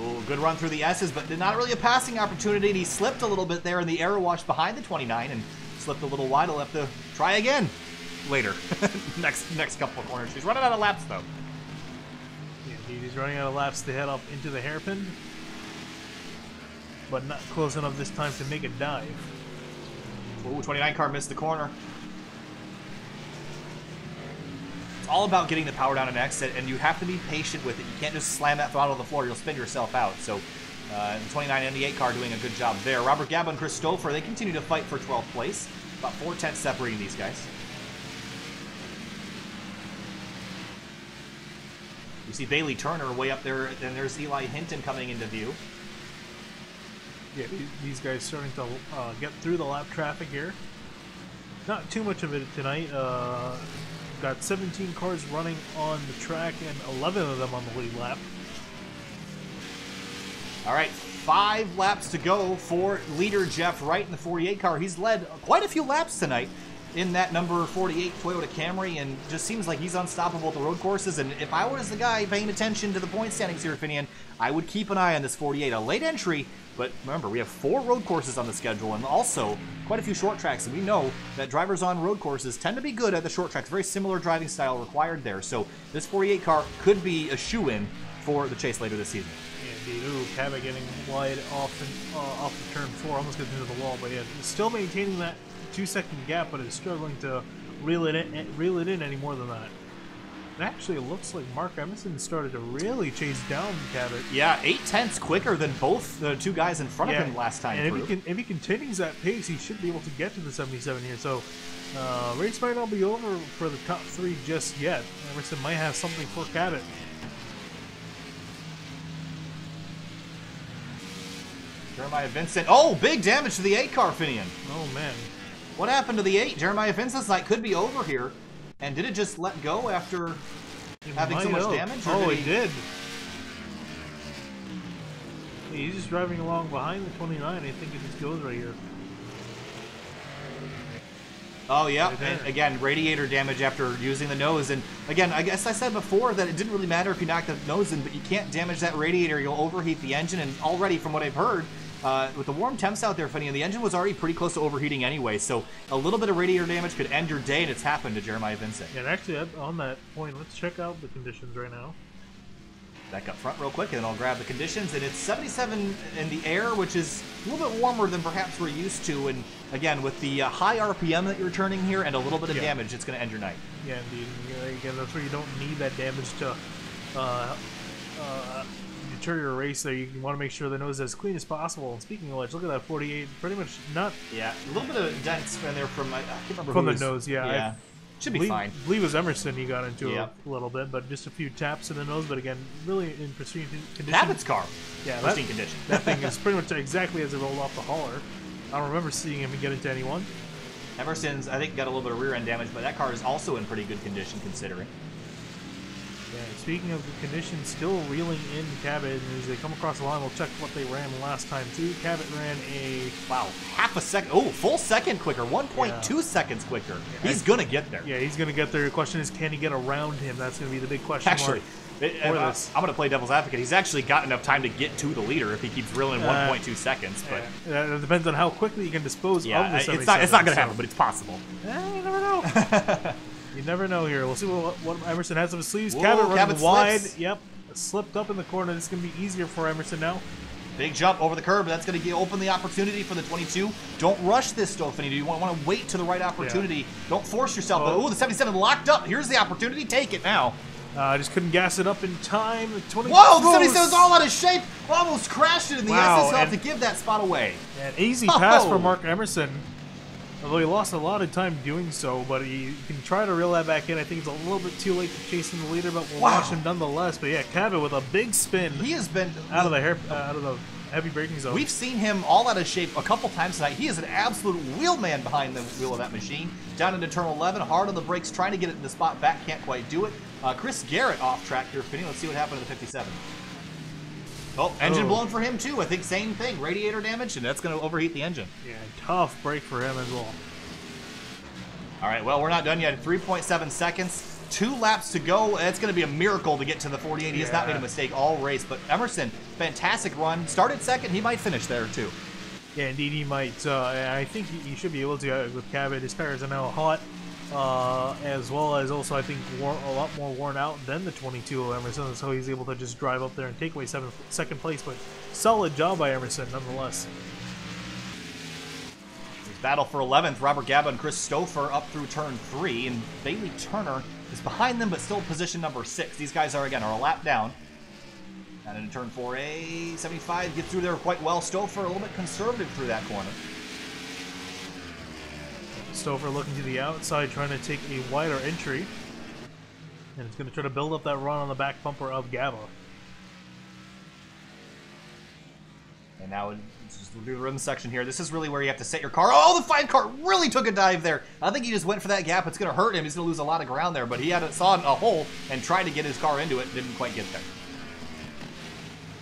Ooh, good run through the S's, but not really a passing opportunity, and he slipped a little bit there in the aero wash behind the 29 and slipped a little wide. He'll have to try again later. next couple of corners. He's running out of laps, though. Yeah, he's running out of laps to head up into the hairpin, but not close enough this time to make a dive. Ooh, 29 car missed the corner. It's all about getting the power down and exit, and you have to be patient with it. You can't just slam that throttle to the floor. You'll spin yourself out. So the 29 and the 8 car doing a good job there. Robert Gaba and Christopher, they continue to fight for 12th place. About 4/10 separating these guys. You see Bailey Turner way up there, and there's Eli Hinton coming into view. Yeah, these guys starting to get through the lap traffic here. Not too much of it tonight. Got 17 cars running on the track and 11 of them on the lead lap. All right, 5 laps to go for leader Jeff Wright in the 48 car. He's led quite a few laps tonight in that number 48 Toyota Camry, and just seems like he's unstoppable at the road courses. And if I was the guy paying attention to the point standings here, Finian, I would keep an eye on this 48. A late entry, but remember, we have 4 road courses on the schedule and also quite a few short tracks. And we know that drivers on road courses tend to be good at the short tracks. Very similar driving style required there. So this 48 car could be a shoe-in for the chase later this season. Indeed. Ooh, Cabot getting wide off the turn 4, almost getting into the wall, but yeah, still maintaining that 2-second gap, but is struggling to reel it in any more than that. It actually looks like Mark Emerson started to really chase down Cabot. Yeah, 8/10 quicker than both the two guys in front of him last time and through. if he continues that pace, he should be able to get to the 77 here. So race might not be over for the top 3 just yet. Emerson might have something for Cabot. Jeremiah Vincent. Oh, big damage to the 8 car, Finian. Oh, man. What happened to the 8? Jeremiah Vincent's night could be over here. And did it just let go after having so much damage? Oh, it did. He's just driving along behind the 29. I think it just goes right here. Oh, yeah. Right And again, radiator damage after using the nose. And again, I guess I said before that it didn't really matter if you knocked the nose in, but you can't damage that radiator. You'll overheat the engine. And already, from what I've heard, with the warm temps out there, Finny, the engine was already pretty close to overheating anyway, so a little bit of radiator damage could end your day, and it's happened to Jeremiah Vincent. Yeah, and actually, on that point, let's check out the conditions right now. Back up front real quick, and then I'll grab the conditions, and it's 77 in the air, which is a little bit warmer than perhaps we're used to, and again, with the high RPM that you're turning here and a little bit of damage, it's going to end your night. Yeah, indeed. Again, that's where you don't need that damage to deter your race there. You want to make sure the nose is as clean as possible. And speaking of which, look at that 48, pretty much not... Yeah, a little bit of dents in there from, I can't remember from who the nose, yeah. Should be fine. I believe it was Emerson he got into a little bit, but just a few taps in the nose, but again, really in pristine condition. Cabot's car. Yeah, pristine condition. That thing is pretty much exactly as it rolled off the hauler. I don't remember seeing him get into anyone. Emerson's, I think, got a little bit of rear end damage, but that car is also in pretty good condition considering. Yeah, speaking of the condition, still reeling in Cabot, and as they come across the line, we'll check what they ran last time too. Cabot ran a... Wow, half a second. Oh, full second quicker. 1.2 seconds quicker. He's going to get there. Yeah, he's going to get there. The question is, can he get around him? That's going to be the big question Actually, mark. I'm going to play devil's advocate. He's actually got enough time to get to the leader if he keeps reeling in 1.2 seconds. But it depends on how quickly you can dispose of the 77. It's not going to happen, but it's possible. You never know. You never know here. We'll see what Emerson has up his sleeves. Whoa, Cabot running wide. slips. Yep. Slipped up in the corner. This is going to be easier for Emerson now. Big jump over the curb. That's going to open the opportunity for the 22. Don't rush this, Stofany. You want to wait to the right opportunity. Yeah. Don't force yourself. Oh, the 77 locked up. Here's the opportunity. Take it now. I just couldn't gas it up in time. The 22. Whoa, the 77 is all out of shape. Almost crashed it in the wow, SS to give that spot away. An easy pass for Mark Emerson. Although he lost a lot of time doing so, but he can try to reel that back in. I think it's a little bit too late to chase him the leader, but we'll watch him nonetheless. But yeah, Cabot with a big spin. He has been out of the heavy braking zone. We've seen him all out of shape a couple times tonight. He is an absolute wheelman behind the wheel of that machine. Down into turn 11, hard on the brakes, trying to get it in the spot back, can't quite do it. Chris Garrett off track here, Finney. Let's see what happened to the 57. Oh, engine blown for him too. I think same thing, radiator damage, and that's going to overheat the engine. Yeah, tough break for him as well. All right, well, we're not done yet. 3.7 seconds, 2 laps to go. It's going to be a miracle to get to the 48. He has not made a mistake all race, but Emerson, fantastic run. Started second. He might finish there too. Yeah, indeed he might. I think he should be able to with Cabot. His tires are now hot, as well as also I think a lot more worn out than the 22 of Emerson, so he's able to just drive up there and take away second place. But solid job by Emerson nonetheless. Battle for 11th, Robert Gaba and Chris Stouffer up through turn 3, and Bailey Turner is behind them, but still position number 6. These guys are a lap down. And into turn 4A, 75 get through there quite well. Stouffer a little bit conservative through that corner. Stouffer looking to the outside, trying to take a wider entry. And it's going to try to build up that run on the back bumper of Gaba. And now we'll do the rim section here. This is really where you have to set your car. Oh, the 5 car really took a dive there. I think he just went for that gap. It's going to hurt him. He's going to lose a lot of ground there. But he saw a hole and tried to get his car into it. Didn't quite get there.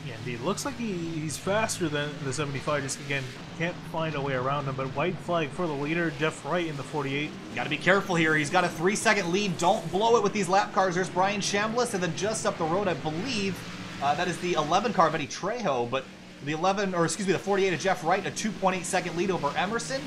Yeah, indeed. Looks like he's faster than the 75. Just, again, can't find a way around him. But white flag for the leader, Jeff Wright in the 48. Got to be careful here. He's got a 3-second lead. Don't blow it with these lap cars. There's Brian Chambliss. And then just up the road, I believe, that is the 11 car, Benny Trejo. But the 48 of Jeff Wright, a 2.8 second lead over Emerson.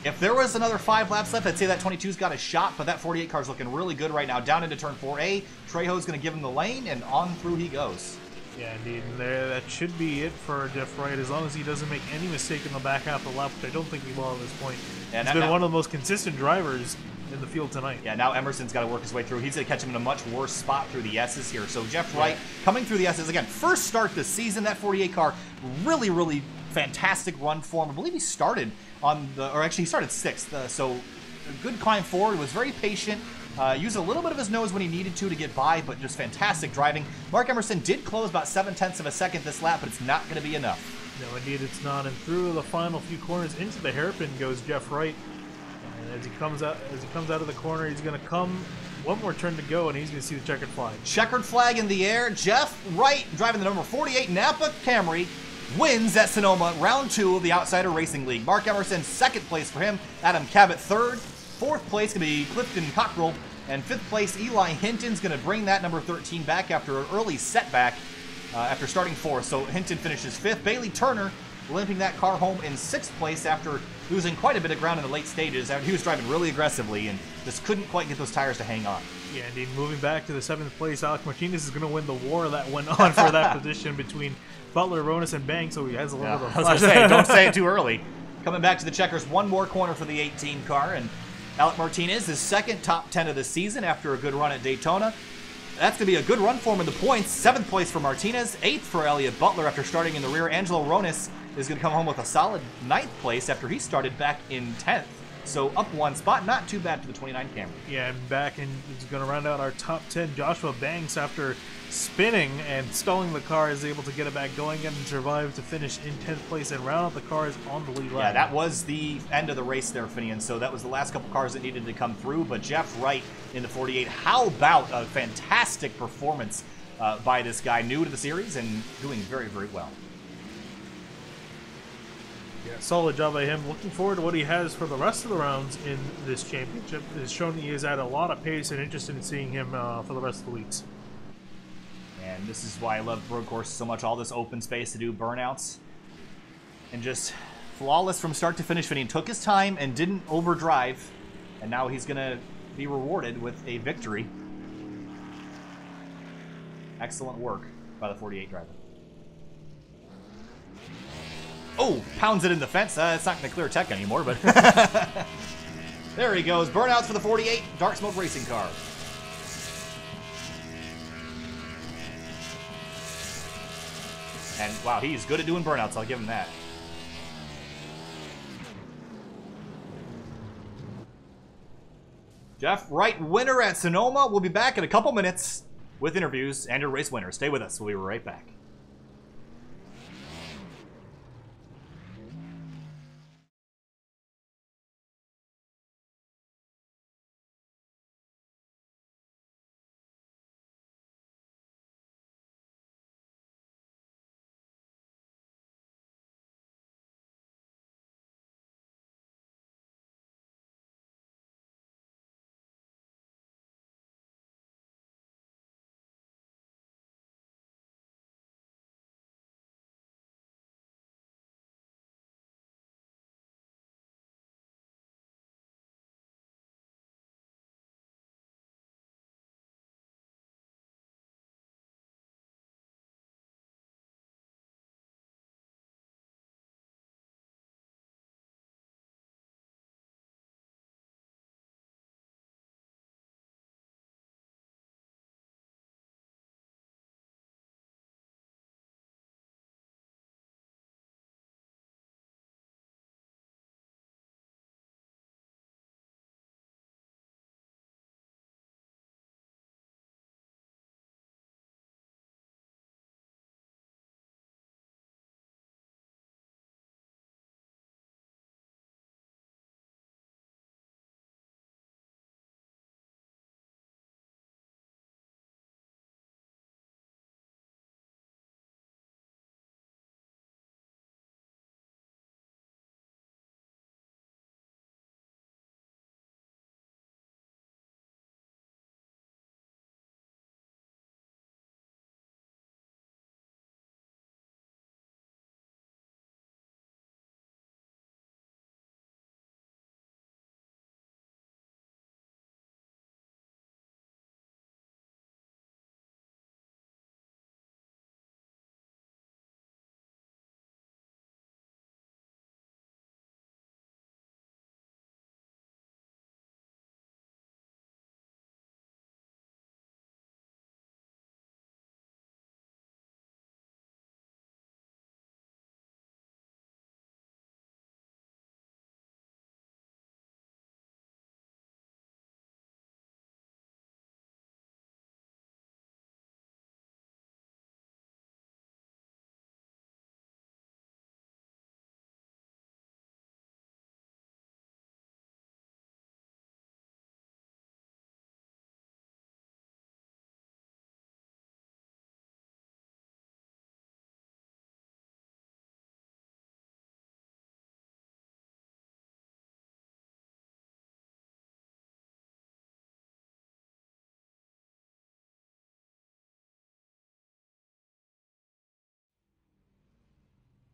If there was another 5 laps left, I'd say that 22's got a shot, but that 48 car's looking really good right now. Down into turn 4A, Trejo's going to give him the lane, and on through he goes. Yeah, indeed. And that should be it for Jeff Wright, as long as he doesn't make any mistake in the back half of the lap, which I don't think he will at this point. And He's been one of the most consistent drivers in the field tonight. Yeah, now Emerson's got to work his way through. He's going to catch him in a much worse spot through the S's here. So Jeff Wright coming through the S's again. First start this season. That 48 car, really, really fantastic run for him. I believe he started on the, or actually he started 6th. So a good climb forward. Was very patient. Used a little bit of his nose when he needed to get by, but just fantastic driving. Mark Emerson did close about 7/10 of a second this lap, but it's not going to be enough. No, indeed it's not. And through the final few corners into the hairpin goes Jeff Wright. And as he comes out of the corner, he's going to come one more turn to go, and he's going to see the checkered flag. Checkered flag in the air. Jeff Wright, driving the number 48 Napa Camry, wins at Sonoma, round 2 of the Outsider Racing League. Mark Emerson, 2nd place for him. Adam Cabot, 3rd. 4th place going to be Clifton Cockrell. And 5th place, Eli Hinton's going to bring that number 13 back after an early setback after starting 4th. So Hinton finishes 5th. Bailey Turner limping that car home in 6th place after losing quite a bit of ground in the late stages. He was driving really aggressively and just couldn't quite get those tires to hang on. Yeah, indeed. Moving back to the 7th place, Alex Martinez is going to win the war that went on for that position between Butler, Ronis, and Banks. So he has a little bit of I was going to say, don't say it too early. Coming back to the checkers, one more corner for the 18 car, and Alec Martinez, his 2nd top 10 of the season after a good run at Daytona. That's going to be a good run for him in the points. 7th place for Martinez, 8th for Elliott Butler after starting in the rear. Angelo Ronis is going to come home with a solid 9th place after he started back in 10th. So up 1 spot, not too bad for the 29 Camry. Yeah, and back and he's going to round out our top 10. Joshua Banks, after spinning and stalling the car, is able to get it back going and survive to finish in 10th place and round out the cars on the lead lap. Yeah, that was the end of the race there, Finian. So that was the last couple cars that needed to come through. But Jeff Wright in the 48, how about a fantastic performance by this guy, new to the series and doing very, very well. Yeah, solid job by him. Looking forward to what he has for the rest of the rounds in this championship. It's shown he is at a lot of pace and interested in seeing him for the rest of the weeks. And this is why I love road courses so much. All this open space to do burnouts. And just flawless from start to finish. Finian took his time and didn't overdrive. And now he's going to be rewarded with a victory. Excellent work by the 48 driver. Oh, pounds it in the fence. It's not going to clear tech anymore, but there he goes. Burnouts for the 48 Dark Smoke Racing car. And wow, he's good at doing burnouts. I'll give him that. Jeff Wright, winner at Sonoma. We'll be back in a couple minutes with interviews and your race winner. Stay with us. We'll be right back.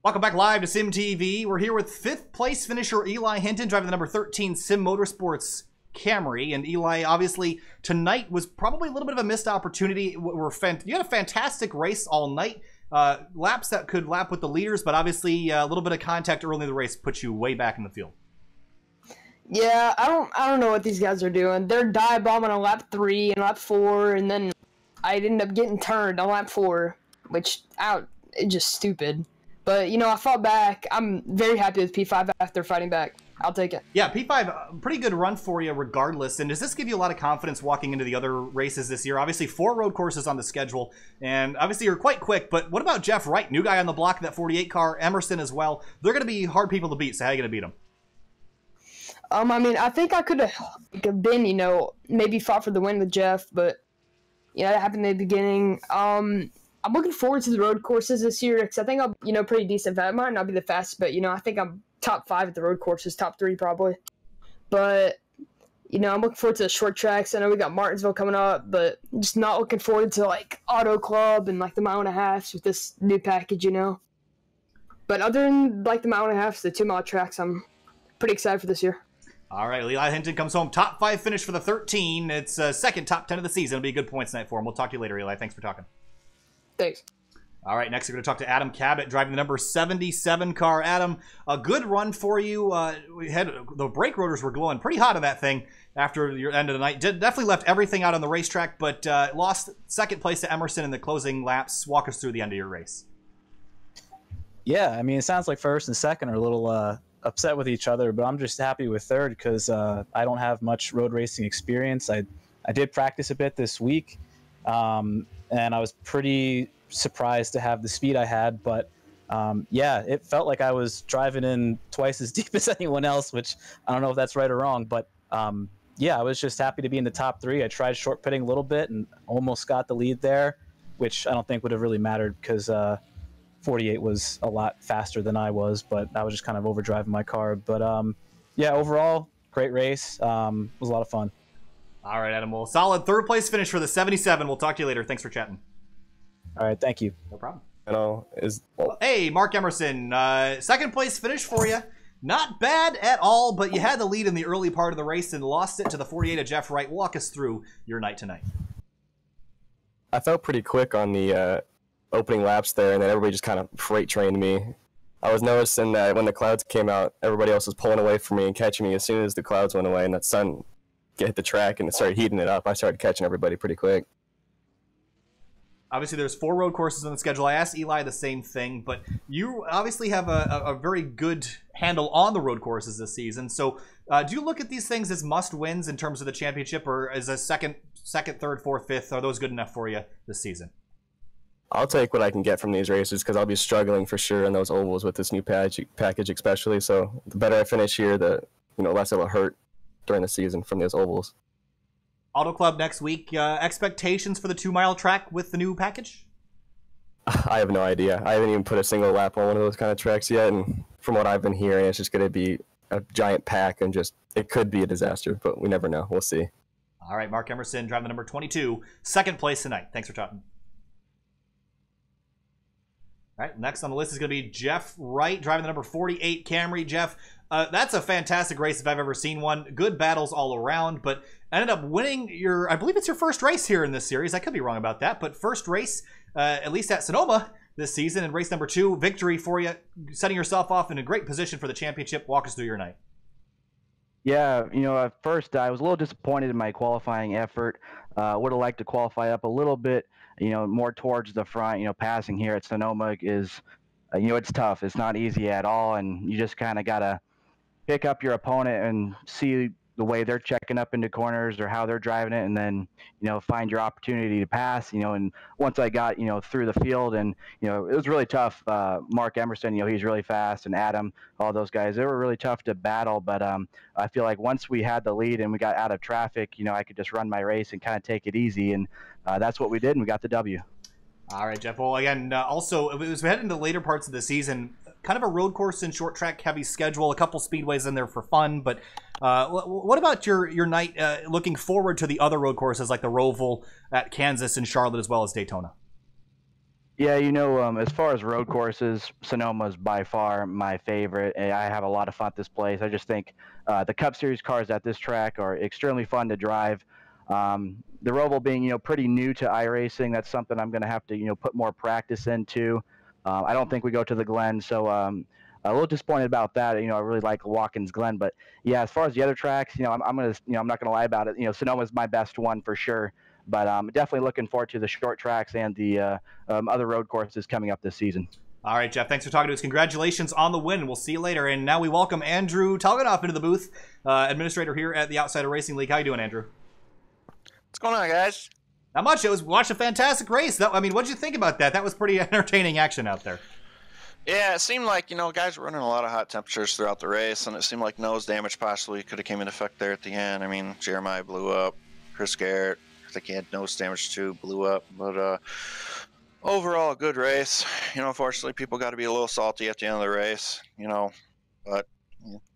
Welcome back live to Sim TV. We're here with 5th place finisher Eli Hinton, driving the number 13 Sim Motorsports Camry. And Eli, obviously, tonight was probably a little bit of a missed opportunity. You had a fantastic race all night. Laps that could lap with the leaders, but obviously a little bit of contact early in the race puts you way back in the field. Yeah, I don't know what these guys are doing. They're dive bombing on lap 3 and lap 4, and then I ended up getting turned on lap 4, which it's just stupid. But, you know, I fought back. I'm very happy with P5 after fighting back. I'll take it. Yeah, P5, pretty good run for you regardless. And does this give you a lot of confidence walking into the other races this year? Obviously, 4 road courses on the schedule. And obviously, you're quite quick. But what about Jeff Wright? New guy on the block in that 48 car. Emerson as well. They're going to be hard people to beat. So how are you going to beat them? I mean, I think I could have been, you know, maybe fought for the win with Jeff. But, yeah, that happened in the beginning. I'm looking forward to the road courses this year because I think I'm, you know, pretty decent. I might not be the fastest, but, you know, I think I'm top 5 at the road courses, top 3 probably. But, you know, I'm looking forward to the short tracks. I know we got Martinsville coming up, but just not looking forward to, like, Auto Club and, like, the mile and a half with this new package, you know. But other than, like, the mile and a half, the 2 mile tracks, I'm pretty excited for this year. All right, Eli Hinton comes home top 5 finish for the 13. It's second top 10 of the season. It'll be a good points night for him. We'll talk to you later, Eli. Thanks for talking. Thanks. All right, next we're going to talk to Adam Cabot, driving the number 77 car. Adam, a good run for you. We had the brake rotors were glowing pretty hot on that thing after your end of the night. Definitely left everything out on the racetrack, but lost second place to Emerson in the closing laps. Walk us through the end of your race. Yeah, I mean, it sounds like first and second are a little upset with each other, but I'm just happy with third because I don't have much road racing experience. I did practice a bit this week. And I was pretty surprised to have the speed I had, but yeah, it felt like I was driving in twice as deep as anyone else, which I don't know if that's right or wrong, but yeah, I was just happy to be in the top 3. I tried short pitting a little bit and almost got the lead there, which I don't think would have really mattered because 48 was a lot faster than I was, but I was just kind of overdriving my car. But yeah, overall, great race. It was a lot of fun. All right, Adam. Well, solid third place finish for the 77. We'll talk to you later. Thanks for chatting. All right, thank you. No problem. Hey, Mark Emerson, second place finish for you. Not bad at all, but you had the lead in the early part of the race and lost it to the 48 of Jeff Wright. Walk us through your night tonight. I felt pretty quick on the opening laps there, and then everybody just kind of freight trained me. I was noticing that when the clouds came out, everybody else was pulling away from me and catching me as soon as the clouds went away and that sun hit the track and it started heating it up. I started catching everybody pretty quick. Obviously, there's 4 road courses on the schedule. I asked Eli the same thing, but you obviously have a very good handle on the road courses this season. So do you look at these things as must-wins in terms of the championship, or is a second, third, fourth, fifth, are those good enough for you this season? I'll take what I can get from these races because I'll be struggling for sure in those ovals with this new package especially. So the better I finish here, the less it'll hurt during the season from those ovals. Auto Club next week. Expectations for the 2 mile track with the new package? I have no idea. I haven't even put a single lap on one of those kind of tracks yet, and from what I've been hearing, it's just going to be a giant pack and it could be a disaster, but we never know. We'll see. All right, Mark Emerson, driving the number 22, second place tonight. Thanks for talking. All right, next on the list is going to be Jeff Wright, driving the number 48 Camry. Jeff, that's a fantastic race if I've ever seen one. Good battles all around, but ended up winning I believe it's your first race here in this series. I could be wrong about that, but first race, at least at Sonoma this season, and race number 2, victory for you, setting yourself off in a great position for the championship. Walk us through your night. Yeah, at first I was a little disappointed in my qualifying effort. Would have liked to qualify up a little bit, more towards the front. Passing here at Sonoma is, it's tough. It's not easy at all, and you just kind of got to pick up your opponent and see the way they're checking up into corners or how they're driving it, and then, find your opportunity to pass, and once I got, through the field, and, it was really tough. Mark Emerson, he's really fast, and Adam, all those guys, they were really tough to battle, but I feel like once we had the lead and we got out of traffic, I could just run my race and kind of take it easy, and that's what we did, and we got the W. All right, Jeff. Well, again, also, as we head into the later parts of the season, kind of a road course and short track heavy schedule, a couple speedways in there for fun, but what about your night looking forward to the other road courses like the Roval at Kansas and Charlotte as well as Daytona? Yeah, as far as road courses, Sonoma's by far my favorite. And I have a lot of fun at this place. I just think the Cup Series cars at this track are extremely fun to drive. The Roval being, pretty new to iRacing, that's something I'm going to have to, put more practice into. I don't think we go to the Glen, so a little disappointed about that. I really like Watkins Glen, but yeah, as far as the other tracks, I'm gonna, I'm not gonna lie about it. Sonoma's my best one for sure. But definitely looking forward to the short tracks and the other road courses coming up this season. All right, Jeff, thanks for talking to us. Congratulations on the win. We'll see you later. And now we welcome Andrew Talganoff into the booth, administrator here at the Outsider Racing League. How you doing, Andrew? What's going on, guys? Not much. Watched a fantastic race. What'd you think about that? That was pretty entertaining action out there. Yeah, it seemed like, guys were running a lot of hot temperatures throughout the race, and it seemed like nose damage possibly could have came into effect there at the end. I mean, Jeremiah blew up. Chris Garrett, I think he had nose damage too, blew up. But overall, a good race. Unfortunately, people got to be a little salty at the end of the race, but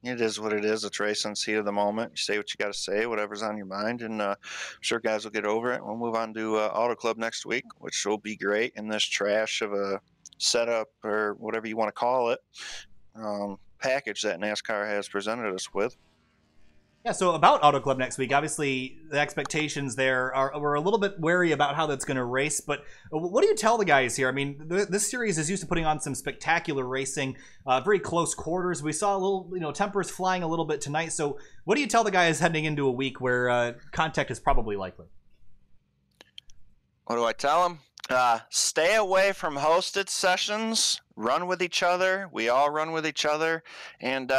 it is what it is. It's racing. It's heat of the moment. You say what you got to say, whatever's on your mind, and I'm sure guys will get over it. We'll move on to Auto Club next week, which will be great in this trash of a setup or whatever you want to call it package that NASCAR has presented us with. Yeah, so about Auto Club next week, obviously the expectations there we're a little bit wary about how that's going to race, but what do you tell the guys here? I mean, this series is used to putting on some spectacular racing, very close quarters. We saw a little, tempers flying a little bit tonight, so what do you tell the guys heading into a week where contact is probably likely? What do I tell them? Stay away from hosted sessions, run with each other. We all run with each other, and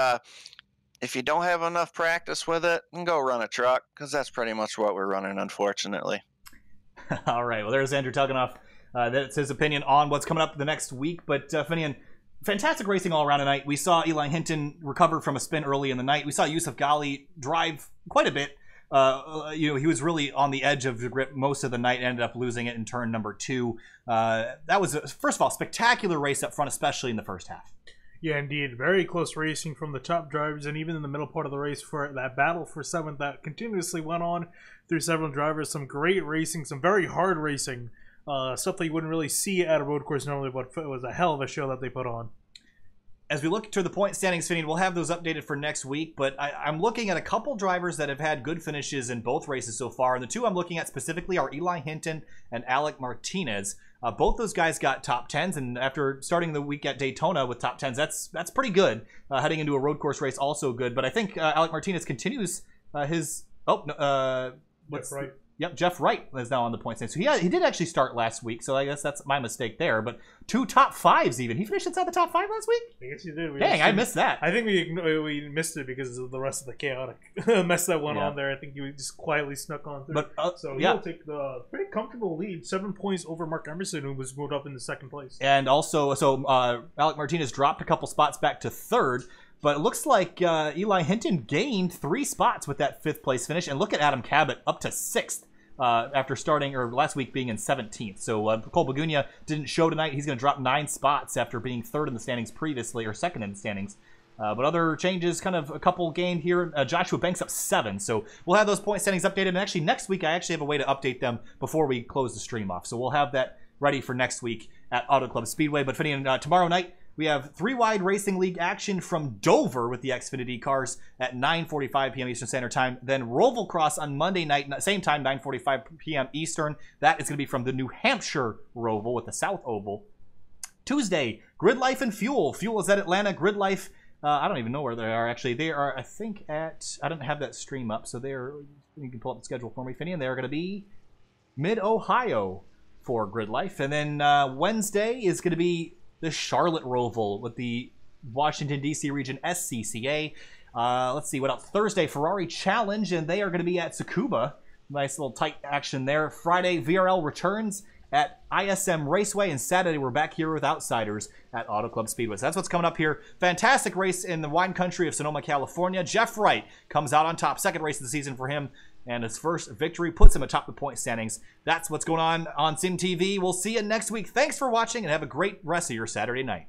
if you don't have enough practice with it, then go run a truck, because that's pretty much what we're running, unfortunately. All right. Well, there's Andrew Talganoff. That's his opinion on what's coming up the next week. But, Finian, fantastic racing all around tonight. We saw Eli Hinton recover from a spin early in the night. We saw Yusuf Ghali drive quite a bit. He was really on the edge of the grip most of the night, ended up losing it in turn number 2. That was, first of all, spectacular race up front, especially in the first half. Yeah, indeed. Very close racing from the top drivers, and even in the middle part of the race for that battle for 7th that continuously went on through several drivers. Some great racing, some very hard racing, stuff that you wouldn't really see at a road course normally, but it was a hell of a show that they put on. As we look to the point standings, Finian, we'll have those updated for next week, but I'm looking at a couple drivers that have had good finishes in both races so far, and the two I'm looking at specifically are Eli Hinton and Alec Martinez. Both those guys got top 10s, and after starting the week at Daytona with top 10s, that's pretty good. Heading into a road course race, also good. But I think Alec Martinez continues his... Jeff Wright. Yep, Jeff Wright is now on the point stand. So he did actually start last week, so I guess that's my mistake there. But 2 top 5s even. He finished inside the top 5 last week? I guess he did. Dang, I missed that. I think we missed it because of the rest of the chaotic mess that went on there. I think he just quietly snuck on through. But, so he'll take the pretty comfortable lead, 7 points over Mark Emerson, who was moved up into 2nd place. And also, Alec Martinez dropped a couple spots back to 3rd. But it looks like Eli Hinton gained 3 spots with that 5th place finish. And look at Adam Cabot up to 6th. After starting, or last week being in 17th. So Cole Bagunia didn't show tonight. He's going to drop 9 spots after being 3rd in the standings previously, or 2nd in the standings. But other changes, kind of a couple gained here. Joshua Banks up 7. So we'll have those point standings updated. And actually, next week, I actually have a way to update them before we close the stream off. So we'll have that ready for next week at Auto Club Speedway. But Finian, tomorrow night, we have 3-wide Racing League action from Dover with the Xfinity cars at 9:45 p.m. Eastern Standard Time. Then Roval Cross on Monday night, same time, 9:45 p.m. Eastern. That is going to be from the New Hampshire Roval with the South Oval. Tuesday, Grid Life and Fuel. Fuel is at Atlanta. Grid Life, I don't even know where they are, actually. They are, I think, at... I don't have that stream up, so they're... You can pull up the schedule for me, Finian. They're going to be Mid-Ohio for Grid Life. And then Wednesday is going to be the Charlotte Roval with the Washington, D.C. region SCCA. Let's see what else. Thursday, Ferrari Challenge, and they are going to be at Tsukuba. Nice little tight action there. Friday, VRL returns at ISM Raceway, and Saturday we're back here with Outsiders at Auto Club Speedway. So that's what's coming up here. Fantastic race in the wine country of Sonoma, California. Jeff Wright comes out on top. 2nd race of the season for him, and his first victory puts him atop the point standings. That's what's going on Sim TV. We'll see you next week. Thanks for watching, and have a great rest of your Saturday night.